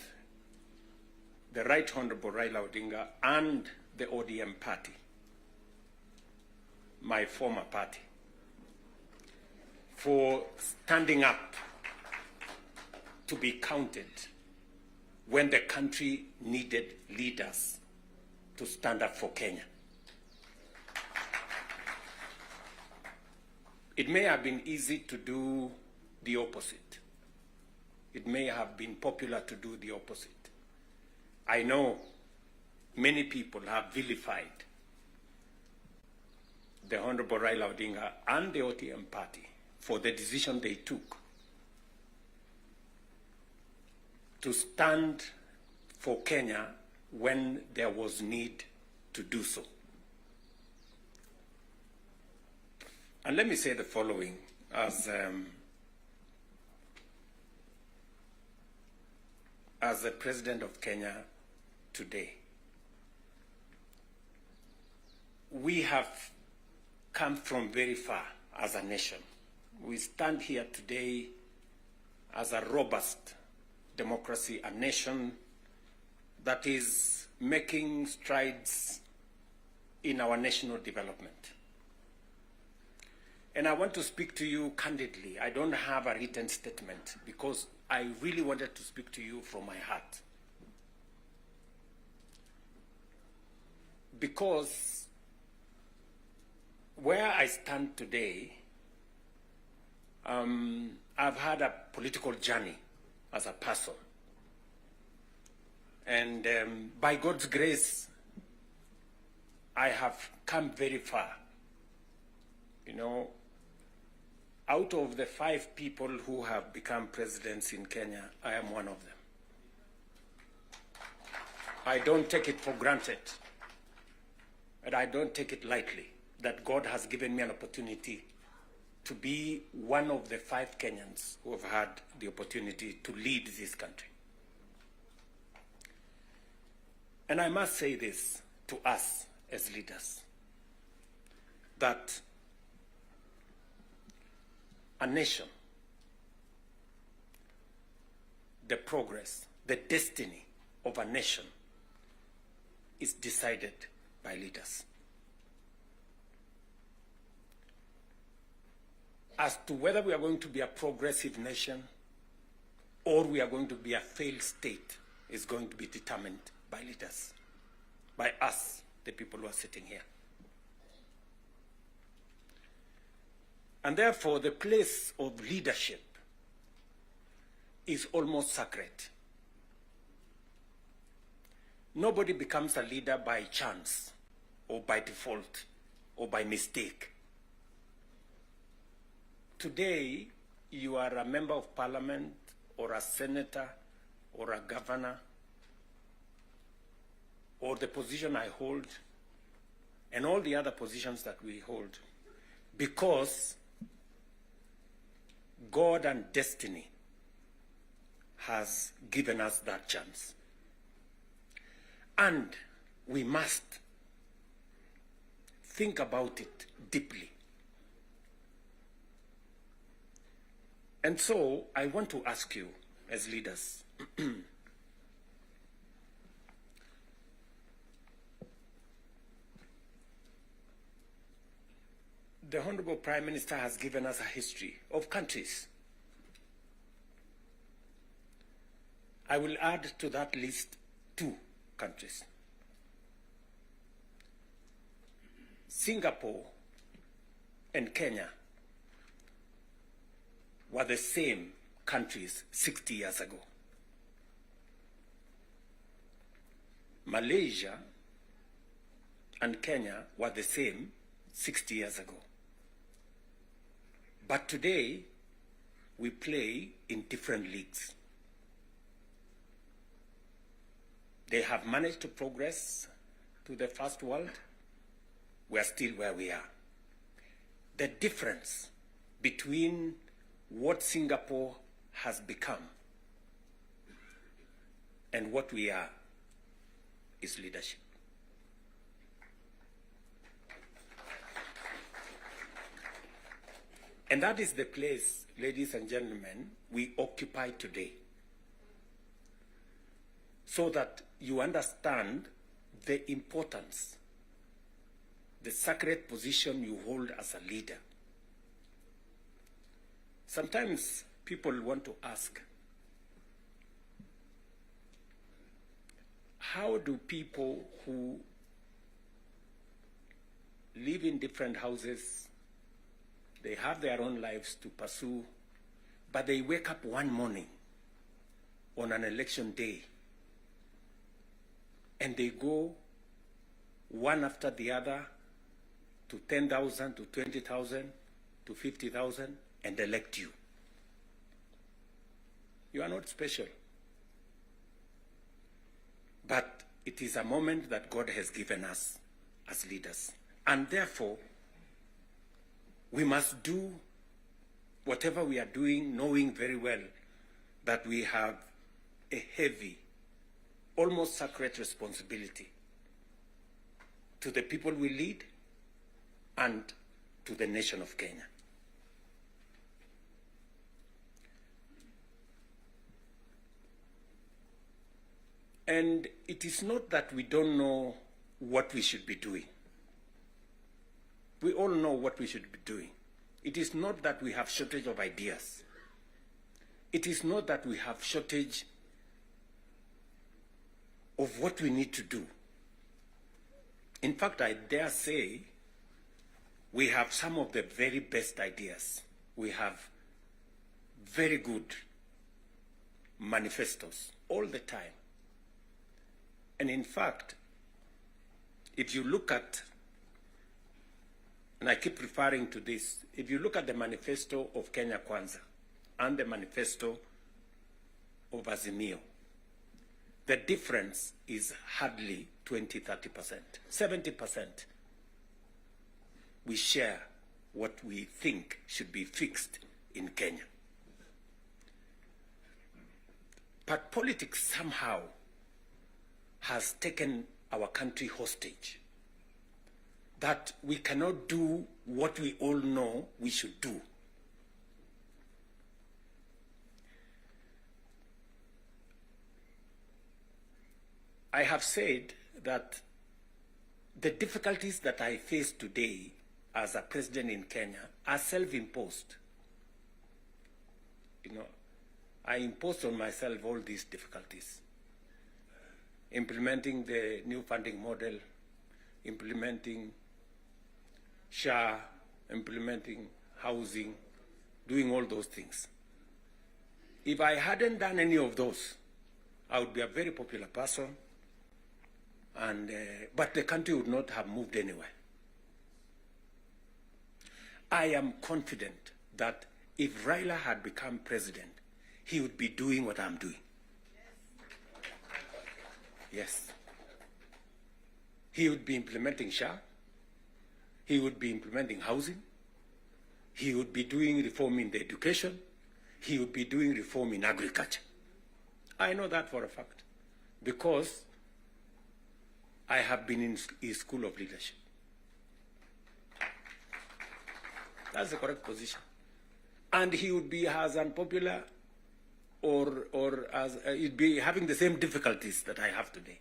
the Right Honorable Raila Odinga and the ODM party, my former party, for standing up to be counted when the country needed leaders to stand up for Kenya. It may have been easy to do the opposite. It may have been popular to do the opposite. I know many people have vilified the Honorable Raila Odinga and the ODM party for the decision they took to stand for Kenya when there was need to do so. And let me say the following as the President of Kenya today. We have come from very far as a nation. We stand here today as a robust democracy, a nation that is making strides in our national development. And I want to speak to you candidly. I don't have a written statement because I really wanted to speak to you from my heart. Because where I stand today, I've had a political journey as a person. And by God's grace, I have come very far. You know, out of the 5 people who have become presidents in Kenya, I am one of them. I don't take it for granted, and I don't take it lightly that God has given me an opportunity to be one of the 5 Kenyans who have had the opportunity to lead this country. And I must say this to us as leaders, that a nation, the progress, the destiny of a nation is decided by leaders. As to whether we are going to be a progressive nation or we are going to be a failed state is going to be determined by leaders, by us, the people who are sitting here. And therefore, the place of leadership is almost sacred. Nobody becomes a leader by chance or by default or by mistake. Today, you are a member of parliament or a senator or a governor or the position I hold and all the other positions that we hold because God and destiny has given us that chance. And we must think about it deeply. And so I want to ask you as leaders, the Honorable Prime Minister has given us a history of countries. I will add to that list 2 countries. Singapore and Kenya were the same countries 60 years ago. Malaysia and Kenya were the same 60 years ago. But today, we play in different leagues. They have managed to progress to the first world. We are still where we are. The difference between what Singapore has become and what we are is leadership. And that is the place, ladies and gentlemen, we occupy today. So that you understand the importance, the sacred position you hold as a leader. Sometimes people want to ask, how do people who live in different houses, they have their own lives to pursue, but they wake up one morning on an election day and they go one after the other to 10,000, to 20,000, to 50,000 and elect you? You are not special. But it is a moment that God has given us as leaders. And therefore, we must do whatever we are doing, knowing very well that we have a heavy, almost sacred responsibility to the people we lead and to the nation of Kenya. And it is not that we don't know what we should be doing. We all know what we should be doing. It is not that we have shortage of ideas. it is not that we have shortage of what we need to do. In fact, I dare say we have some of the very best ideas. We have very good manifestos all the time. And in fact, if you look at, and I keep referring to this, if you look at the manifesto of Kenya Kwanza and the manifesto of Azimio, the difference is hardly 20-30%, 70%. We share what we think should be fixed in Kenya. But politics somehow has taken our country hostage, that we cannot do what we all know we should do. I have said that the difficulties that I face today as a president in Kenya are self-imposed. You know, I imposed on myself all these difficulties. Implementing the new funding model, implementing SHA, implementing housing, doing all those things. If I hadn't done any of those, I would be a very popular person, and but the country would not have moved anywhere. I am confident that if Raila had become president, he would be doing what I'm doing. Yes. He would be implementing SHA. He would be implementing housing. He would be doing reform in the education. He would be doing reform in agriculture. I know that for a fact, because I have been in his school of leadership. That's the correct position. And he would be as unpopular or as he'd be having the same difficulties that I have today.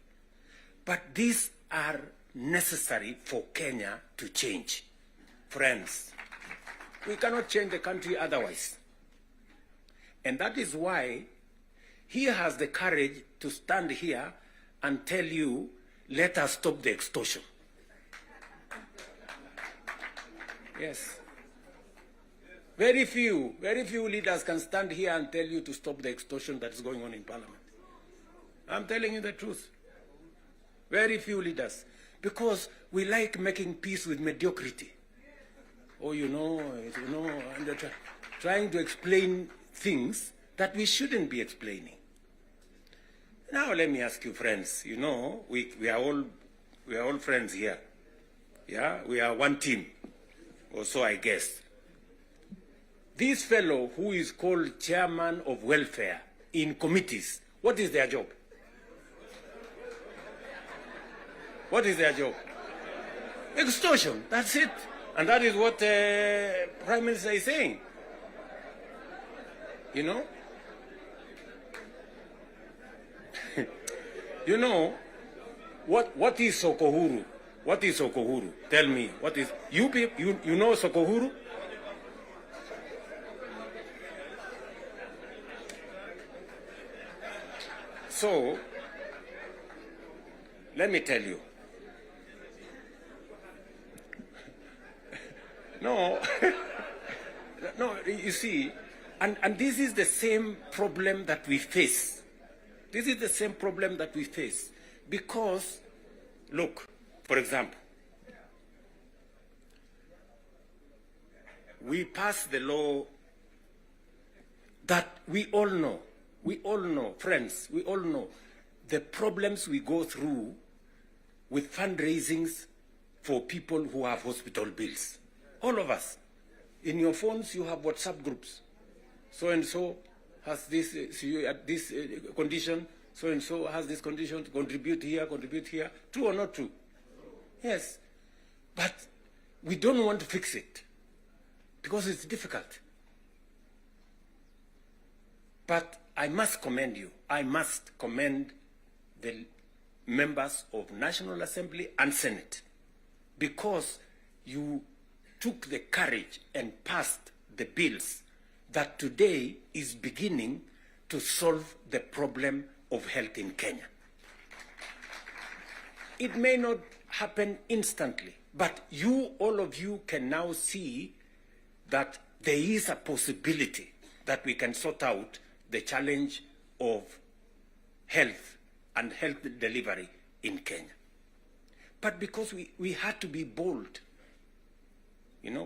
But these are necessary for Kenya to change. Friends, we cannot change the country otherwise. And that is why he has the courage to stand here and tell you, let us stop the extortion. Yes. Very few leaders can stand here and tell you to stop the extortion that is going on in Parliament. I'm telling you the truth. Very few leaders. Because we like making peace with mediocrity. Oh, and trying to explain things that we shouldn't be explaining. Now let me ask you, friends, we are all friends here. Yeah, we are one team, or so I guess. This fellow who is called chairman of welfare in committees, what is their job? What is their job? Extortion, that's it. And that is what the Prime Minister is saying. You know? What is Sokohuru? What is Sokohuru? Tell me, what is, you know Sokohuru? So, let me tell you. No, you see, and this is the same problem that we face. This is the same problem that we face. Because, look, for example, we passed the law that we all know, friends, we all know the problems we go through with fundraisings for people who have hospital bills. All of us. In your phones, you have WhatsApp groups. So-and-so has this, this condition, so-and-so has this condition, contribute here. True or not true? Yes. But we don't want to fix it because it's difficult. But I must commend you. I must commend the members of National Assembly and Senate, because you took the courage and passed the bills that today is beginning to solve the problem of health in Kenya. It may not happen instantly, but you, all of you, can now see that there is a possibility that we can sort out the challenge of health and health delivery in Kenya. But because we had to be bold,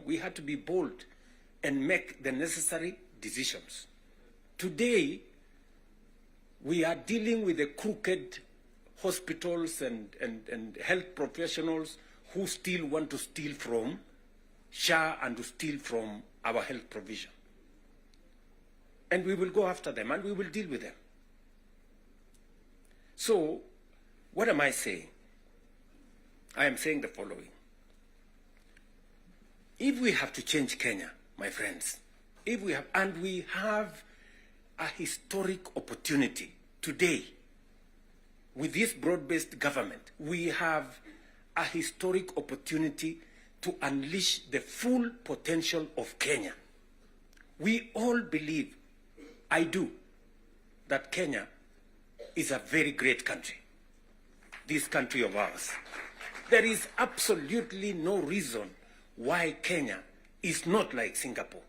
we had to be bold and make the necessary decisions. Today, we are dealing with the crooked hospitals and health professionals who still want to steal from SHA and to steal from our health provision. And we will go after them and we will deal with them. So, what am I saying? I am saying the following. If we have to change Kenya, my friends, we have a historic opportunity today with this broad-based government, we have a historic opportunity to unleash the full potential of Kenya. We all believe, I do, that Kenya is a very great country, this country of ours. There is absolutely no reason why Kenya is not like Singapore.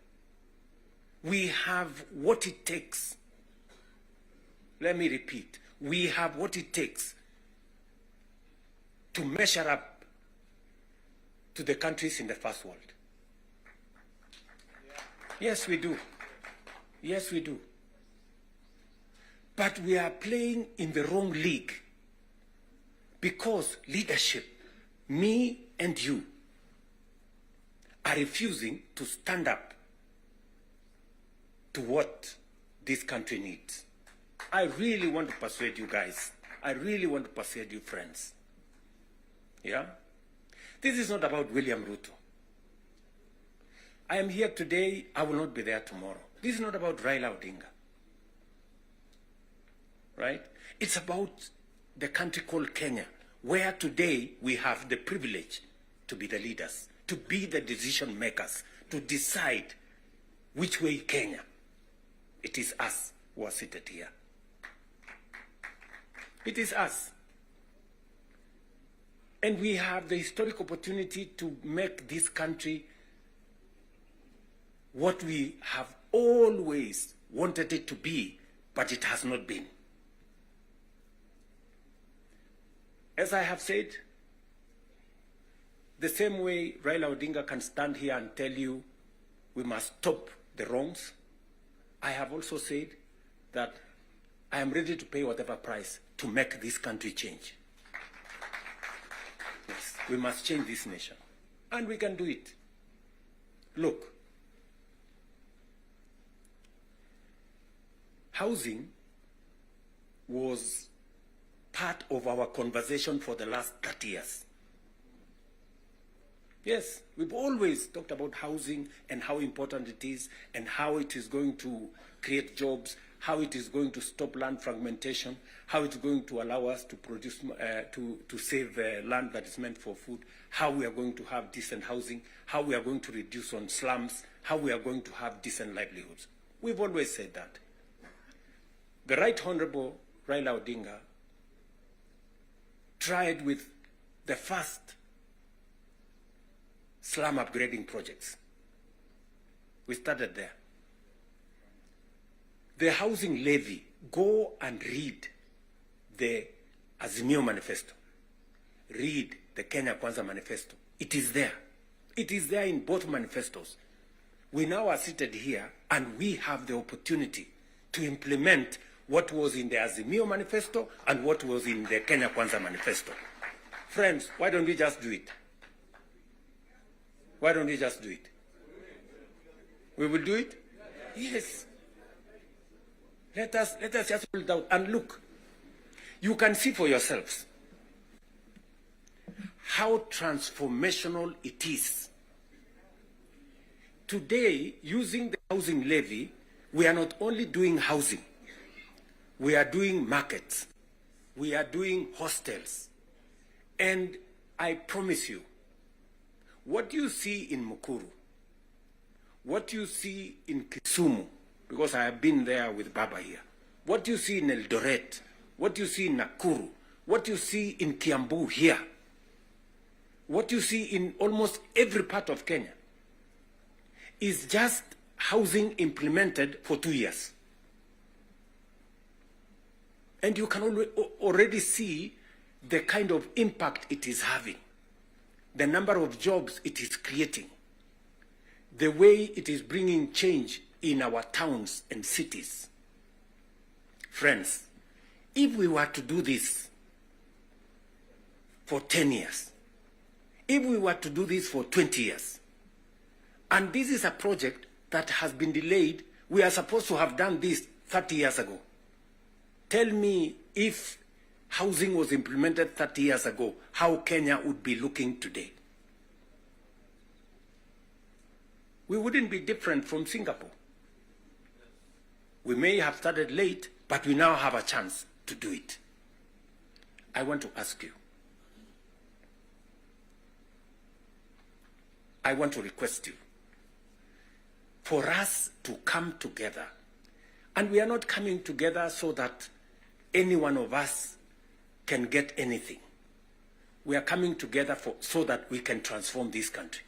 We have what it takes. Let me repeat. We have what it takes to measure up to the countries in the first world. Yes, we do. Yes, we do. But we are playing in the wrong league because leadership, me and you, are refusing to stand up to what this country needs. I really want to persuade you guys. I really want to persuade you friends. Yeah? This is not about William Ruto. I am here today, I will not be there tomorrow. This is not about Raila Odinga. Right? It's about the country called Kenya, where today we have the privilege to be the leaders, to be the decision makers, to decide which way Kenya. It is us who are seated here. It is us. And we have the historic opportunity to make this country what we have always wanted it to be, but it has not been. As I have said, the same way Raila Odinga can stand here and tell you we must stop the wrongs, I have also said that I am ready to pay whatever price to make this country change. Yes, we must change this nation. And we can do it. Look, housing was part of our conversation for the last 30 years. Yes, we've always talked about housing and how important it is and how it is going to create jobs, how it is going to stop land fragmentation, how it's going to allow us to produce, to save land that is meant for food, how we are going to have decent housing, how we are going to reduce on slums, how we are going to have decent livelihoods. We've always said that. The Right Honorable Raila Odinga tried with the first slum upgrading projects. We started there. The housing levy, go and read the Azimio Manifesto. Read the Kenya Kwanza Manifesto. It is there. It is there in both manifestos. We now are seated here and we have the opportunity to implement what was in the Azimio Manifesto and what was in the Kenya Kwanza Manifesto. Friends, why don't we just do it? Why don't we just do it? We will do it? Yes. Let us just hold out and look. You can see for yourselves how transformational it is. Today, using the housing levy, we are not only doing housing, we are doing markets, we are doing hostels. And I promise you, what you see in Mukuru, what you see in Kisumu, because I have been there with Baba here, what you see in Eldoret, what you see in Nakuru, what you see in Kiambu here, what you see in almost every part of Kenya is just housing implemented for 2 years. And you can already see the kind of impact it is having, the number of jobs it is creating, the way it is bringing change in our towns and cities. Friends, if we were to do this for 10 years, if we were to do this for 20 years, and this is a project that has been delayed, we are supposed to have done this 30 years ago. Tell me, if housing was implemented 30 years ago, how Kenya would be looking today. We wouldn't be different from Singapore. We may have started late, but we now have a chance to do it. I want to ask you, I want to request you for us to come together. And we are not coming together so that any one of us can get anything. We are coming together so that we can transform this country.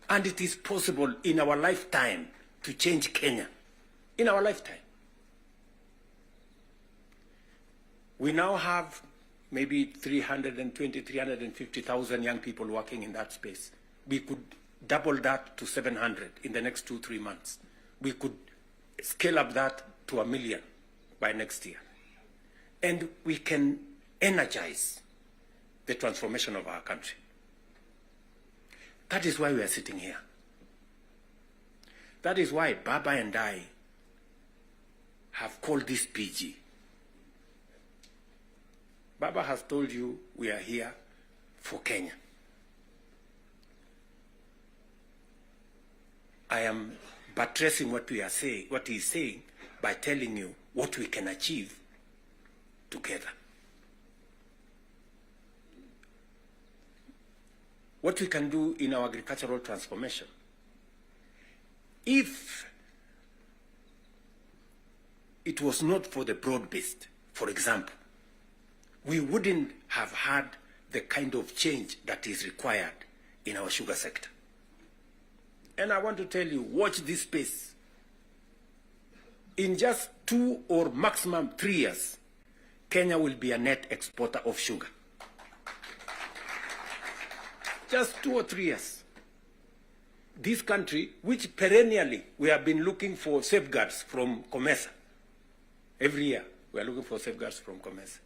And it is possible in our lifetime to change Kenya. In our lifetime. We now have maybe 350,000 young people working in that space. We could double that to 700 in the next 2-3 months. We could scale up that to 1 million by next year. And we can energize the transformation of our country. That is why we are sitting here. That is why Baba and I have called this PG. Baba has told you we are here for Kenya. I am buttressing what we are saying, what he is saying, by telling you what we can achieve together. What we can do in our agricultural transformation. If it was not for the broad-based, for example, we wouldn't have had the kind of change that is required in our sugar sector. And I want to tell you, watch this space. In just 2 or maximum 3 years, Kenya will be a net exporter of sugar. Just 2 or 3 years. This country, which perennially we have been looking for safeguards from COMESA. Every year, we are looking for safeguards from COMESA.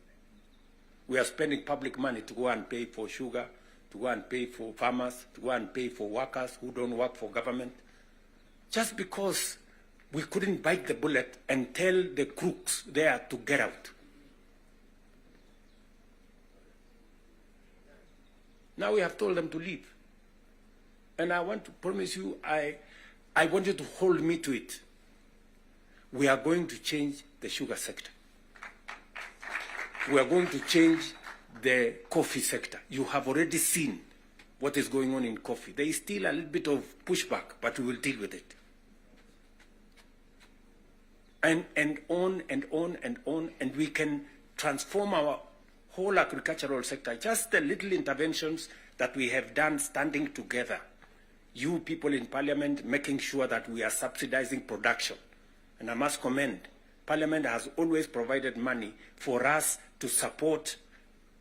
We are spending public money to go and pay for sugar, to go and pay for farmers, to go and pay for workers who don't work for government, just because we couldn't bite the bullet and tell the crooks there to get out. Now we have told them to leave. And I want to promise you, I want you to hold me to it. We are going to change the sugar sector. We are going to change the coffee sector. You have already seen what is going on in coffee. There is still a little bit of pushback, but we will deal with it. And on and on and on, and we can transform our whole agricultural sector. Just the little interventions that we have done standing together. You people in Parliament making sure that we are subsidizing production. And I must commend, Parliament has always provided money for us to support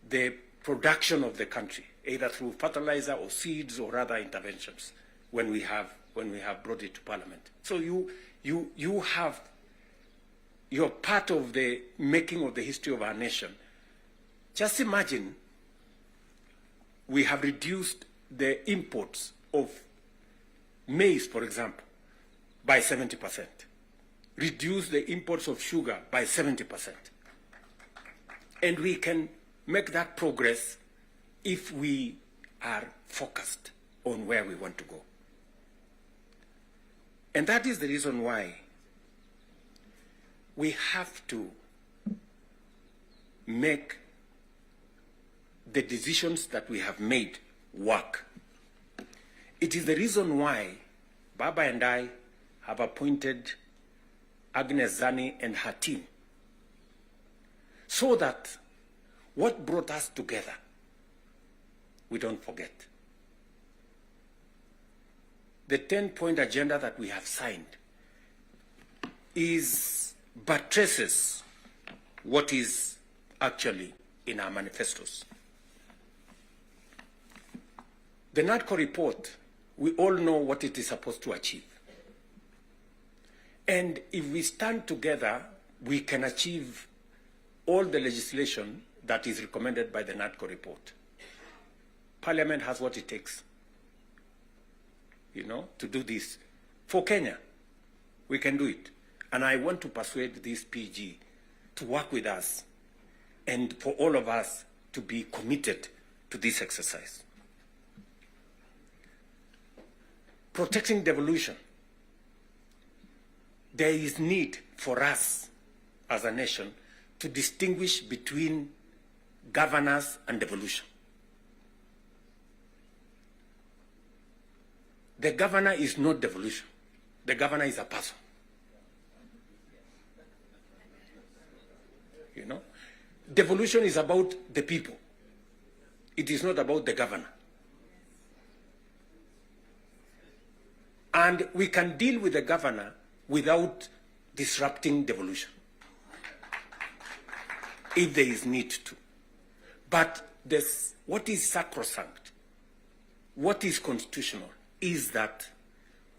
the production of the country, either through fertilizer or seeds or other interventions when we have brought it to Parliament. So you're part of the making of the history of our nation. Just imagine we have reduced the imports of maize, for example, by 70%. Reduce the imports of sugar by 70%. And we can make that progress if we are focused on where we want to go. And that is the reason why we have to make the decisions that we have made work. It is the reason why Baba and I have appointed Agnes Zani and her team so that what brought us together, we don't forget. The 10-point agenda that we have signed buttresses what is actually in our manifestos. The NADCO report, we all know what it is supposed to achieve. And if we stand together, we can achieve all the legislation that is recommended by the NADCO report. Parliament has what it takes, to do this. For Kenya, we can do it. And I want to persuade this PG to work with us and for all of us to be committed to this exercise. Protecting devolution. There is need for us as a nation to distinguish between governance and devolution. The governor is not devolution. The governor is a person. Devolution is about the people. It is not about the governor. And we can deal with the governor without disrupting devolution, if there is need to. But what is sacrosanct, what is constitutional, is that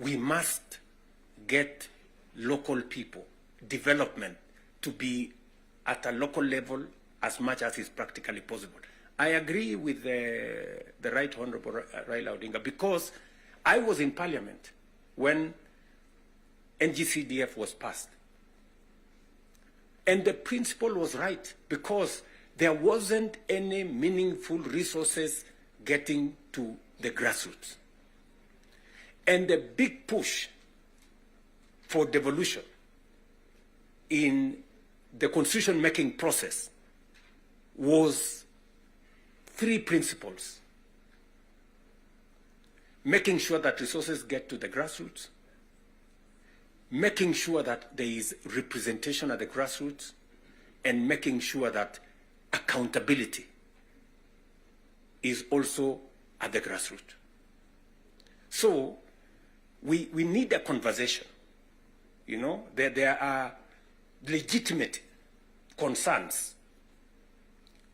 we must get local people, development, to be at a local level as much as is practically possible. I agree with the Right Honorable Raila Odinga, because I was in Parliament when NGCDF was passed. And the principle was right, because there wasn't any meaningful resources getting to the grassroots. And the big push for devolution in the constitution-making process was 3 principles: making sure that resources get to the grassroots, making sure that there is representation at the grassroots, and making sure that accountability is also at the grassroots. So we need a conversation. There are legitimate concerns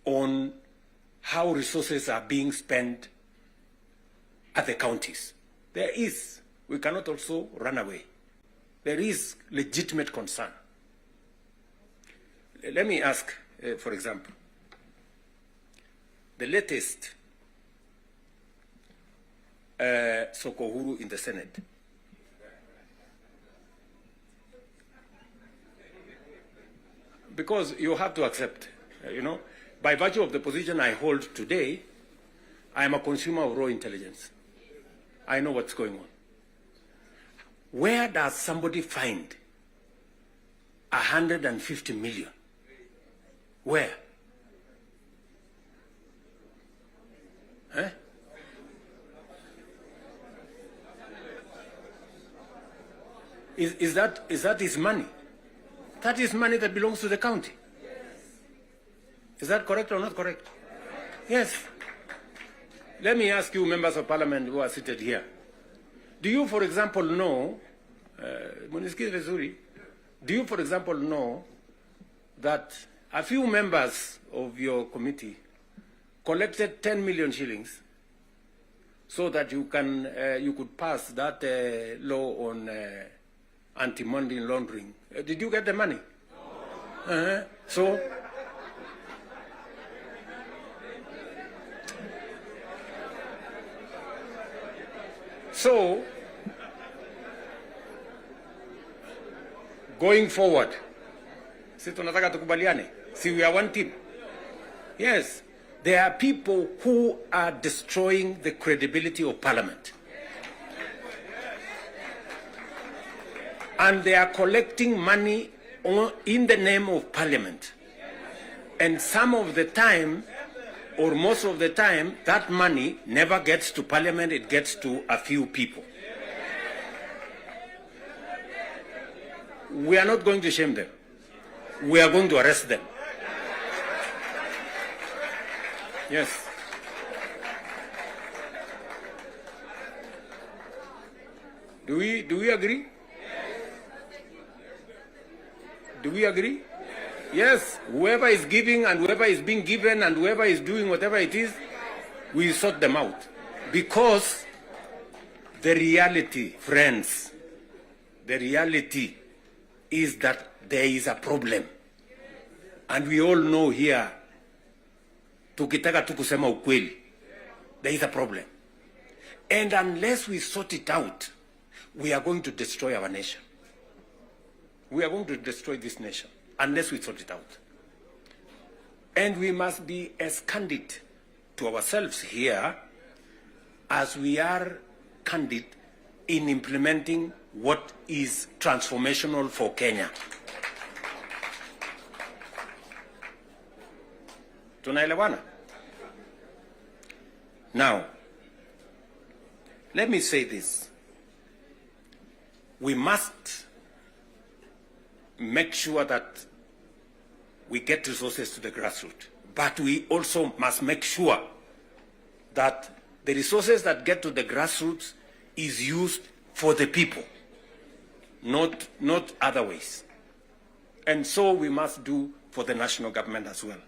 on how resources are being spent at the counties. There is. We cannot also run away. There is legitimate concern. Let me ask, for example, the latest Sokohuru in the Senate. Because you have to accept, by virtue of the position I hold today, I am a consumer of raw intelligence. I know what's going on. Where does somebody find 150 million? Where? Is that his money? That is money that belongs to the county. Is that correct or not correct? Yes. Let me ask you, members of parliament who are seated here. Do you, for example, know, do you, for example, know that a few members of your committee collected 10 million shillings so that you could pass that law on anti-money laundering? Did you get the money? No. So, going forward, si tunataka tukubaliane, si we are one team. Yes, there are people who are destroying the credibility of Parliament. And they are collecting money in the name of Parliament. And some of the time, or most of the time, that money never gets to Parliament, it gets to a few people. We are not going to shame them. We are going to arrest them. Yes. Do we agree? Do we agree? Yes. Whoever is giving and whoever is being given and whoever is doing whatever it is, we sort them out. Because the reality, friends, the reality is that there is a problem. And we all know here, tukitaka tu kusema ukweli, there is a problem. And unless we sort it out, we are going to destroy our nation. We are going to destroy this nation unless we sort it out. And we must be as candid to ourselves here as we are candid in implementing what is transformational for Kenya. Tunaelewana? Now, let me say this. We must make sure that we get resources to the grassroots, but we also must make sure that the resources that get to the grassroots is used for the people, not other ways. And so we must do for the national government as well.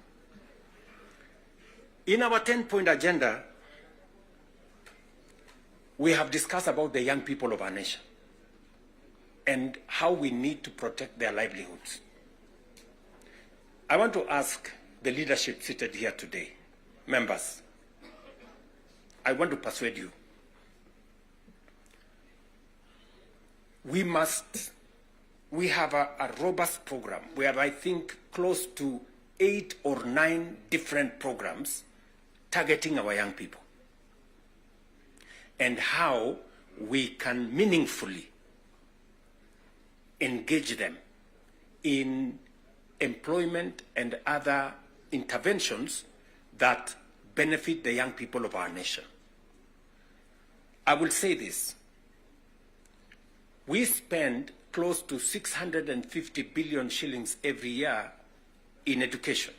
In our 10-point agenda, we have discussed about the young people of our nation and how we need to protect their livelihoods. I want to ask the leadership seated here today, members, I want to persuade you. We have a robust program. We have, I think, close to 8 or 9 different programs targeting our young people and how we can meaningfully engage them in employment and other interventions that benefit the young people of our nation. I will say this. We spend close to 650 billion shillings every year in education,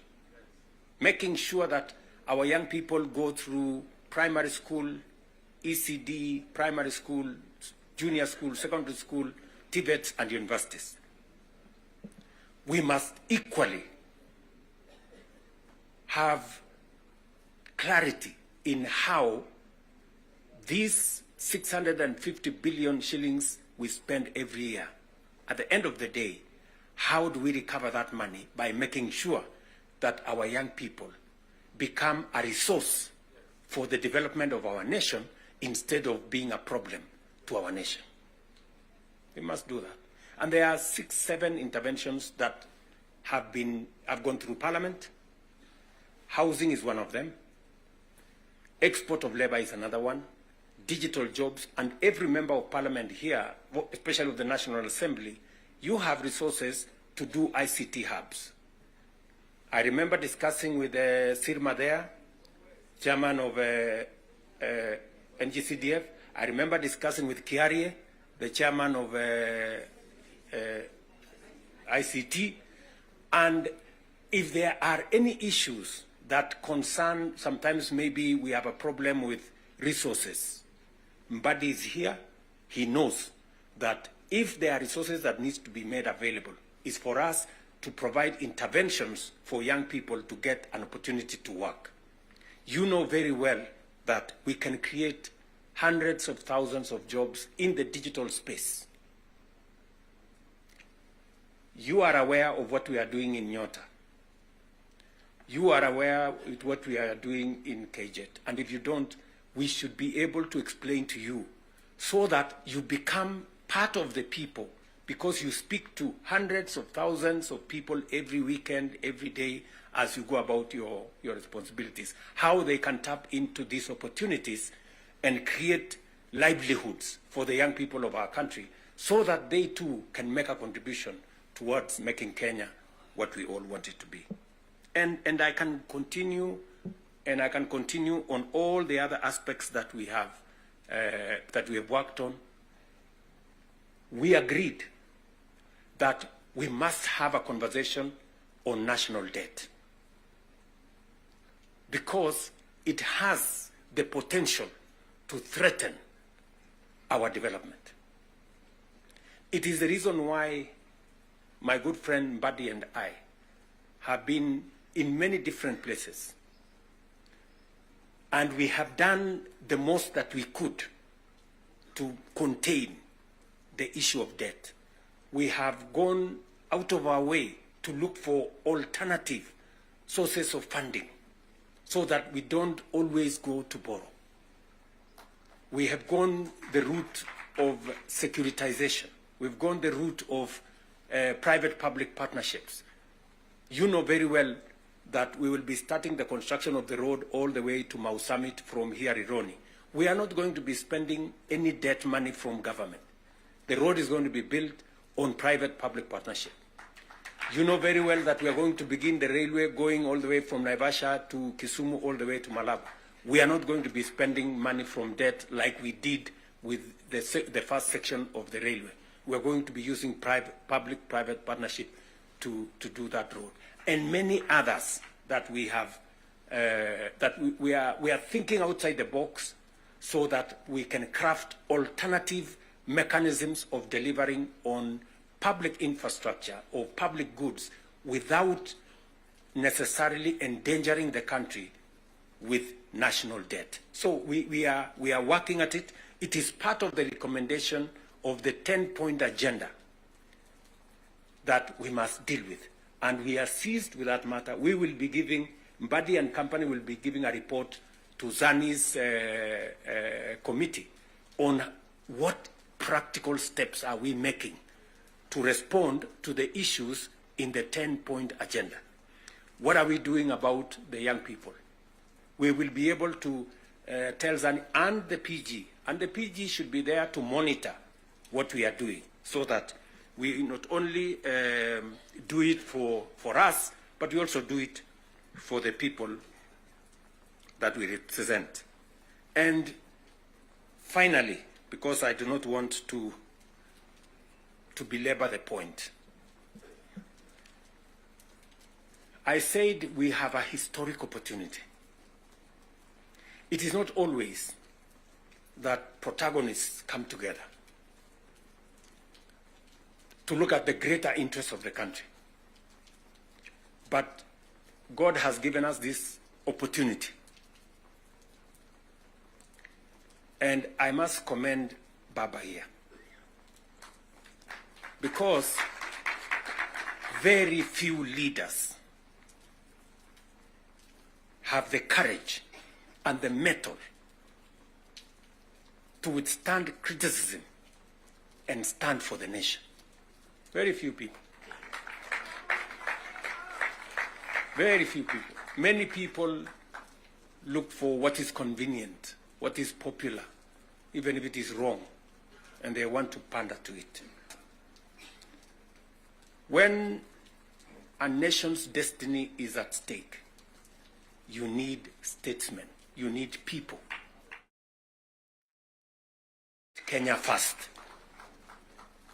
making sure that our young people go through primary school, ECD, primary school, junior school, secondary school, TVETs, and universities. We must equally have clarity in how these 650 billion shillings we spend every year, at the end of the day, how do we recover that money by making sure that our young people become a resource for the development of our nation instead of being a problem to our nation? We must do that. And there are 6, 7 interventions that have gone through Parliament. Housing is one of them. Export of labor is another one. Digital jobs, and every member of Parliament here, especially of the National Assembly, you have resources to do ICT hubs. I remember discussing with Sirma there, chairman of NGCDF. I remember discussing with Kiarie, the chairman of ICT. And if there are any issues that concern, sometimes maybe we have a problem with resources, Mbadi is here. He knows that if there are resources that needs to be made available, it's for us to provide interventions for young people to get an opportunity to work. You know very well that we can create hundreds of thousands of jobs in the digital space. You are aware of what we are doing in Nyota. You are aware of what we are doing in KJet. And if you don't, we should be able to explain to you so that you become part of the people, because you speak to hundreds of thousands of people every weekend, every day, as you go about your responsibilities, how they can tap into these opportunities and create livelihoods for the young people of our country so that they too can make a contribution towards making Kenya what we all want it to be. And I can continue, and I can continue on all the other aspects that we have worked on. We agreed that we must have a conversation on national debt, because it has the potential to threaten our development. It is the reason why my good friend Mbadi and I have been in many different places, and we have done the most that we could to contain the issue of debt. We have gone out of our way to look for alternative sources of funding so that we don't always go to borrow. We have gone the route of securitization. We've gone the route of private-public partnerships. You know very well that we will be starting the construction of the road all the way to Mau Summit from here, Ironi. We are not going to be spending any debt money from government. The road is going to be built on private-public partnership. You know very well that we are going to begin the railway going all the way from Naivasha to Kisumu all the way to Malaba. We are not going to be spending money from debt like we did with the first section of the railway. We are going to be using public-private partnership to do that road. And many others that we have, we are thinking outside the box so that we can craft alternative mechanisms of delivering on public infrastructure or public goods without necessarily endangering the country with national debt. So we are working at it. It is part of the recommendation of the 10-point agenda that we must deal with. And we are seized with that matter. We will be giving, Mbadi and company will be giving a report to Zani's committee on what practical steps are we making to respond to the issues in the 10-point agenda. What are we doing about the young people? We will be able to tell Zani and the PG should be there to monitor what we are doing so that we not only do it for us, but we also do it for the people that we represent. And finally, because I do not want to belabor the point, I said we have a historic opportunity. It is not always that protagonists come together to look at the greater interests of the country. But God has given us this opportunity. And I must commend Baba here, because very few leaders have the courage and the mettle to withstand criticism and stand for the nation. Very few people. Very few people. Many people look for what is convenient, what is popular, even if it is wrong, and they want to pander to it. When a nation's destiny is at stake, you need statesmen, you need people. Kenya first,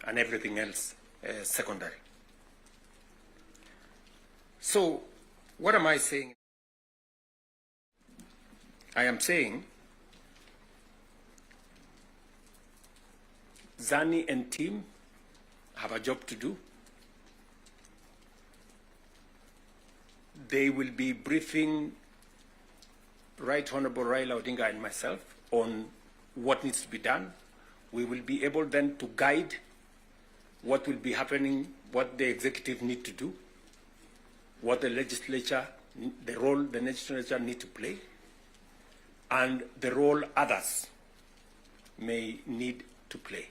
and everything else secondary. So, what am I saying? I am saying Zani and team have a job to do. They will be briefing Right Honorable Raila Odinga and myself on what needs to be done. We will be able then to guide what will be happening, what the executive need to do, what the legislature, the role the legislature need to play, and the role others may need to play.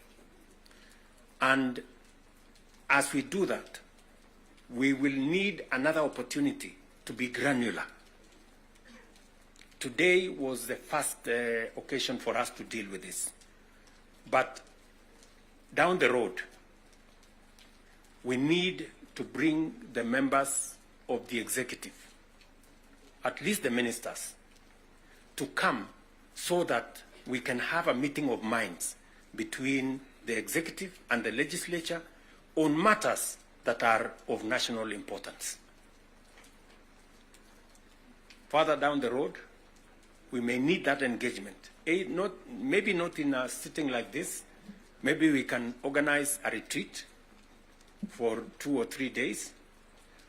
And as we do that, we will need another opportunity to be granular. Today was the first occasion for us to deal with this. But down the road, we need to bring the members of the executive, at least the ministers, to come so that we can have a meeting of minds between the executive and the legislature on matters that are of national importance. Further down the road, we may need that engagement. Maybe not in a sitting like this. Maybe we can organize a retreat for 2 or 3 days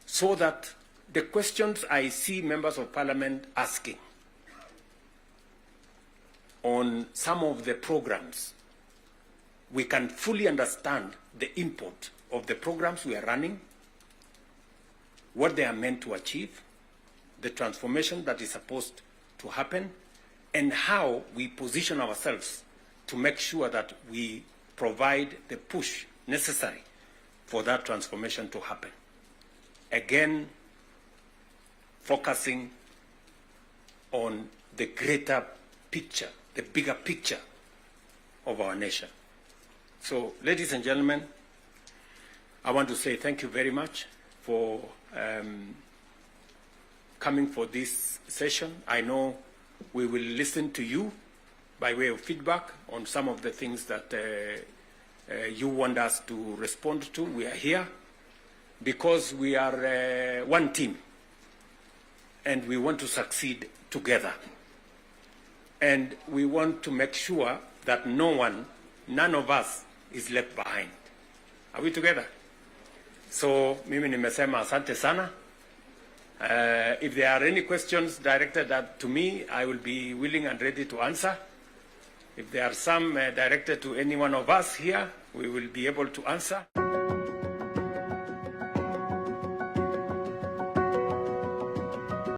so that the questions I see members of parliament asking on some of the programs, we can fully understand the import of the programs we are running, what they are meant to achieve, the transformation that is supposed to happen, and how we position ourselves to make sure that we provide the push necessary for that transformation to happen. Again, focusing on the greater picture, the bigger picture of our nation. So, ladies and gentlemen, I want to say thank you very much for coming for this session. I know we will listen to you by way of feedback on some of the things that you want us to respond to. We are here because we are one team and we want to succeed together. And we want to make sure that none of us is left behind. Are we together? So, mimi nimesema asante sana. If there are any questions directed to me, I will be willing and ready to answer. If there are some directed to any one of us here, we will be able to answer.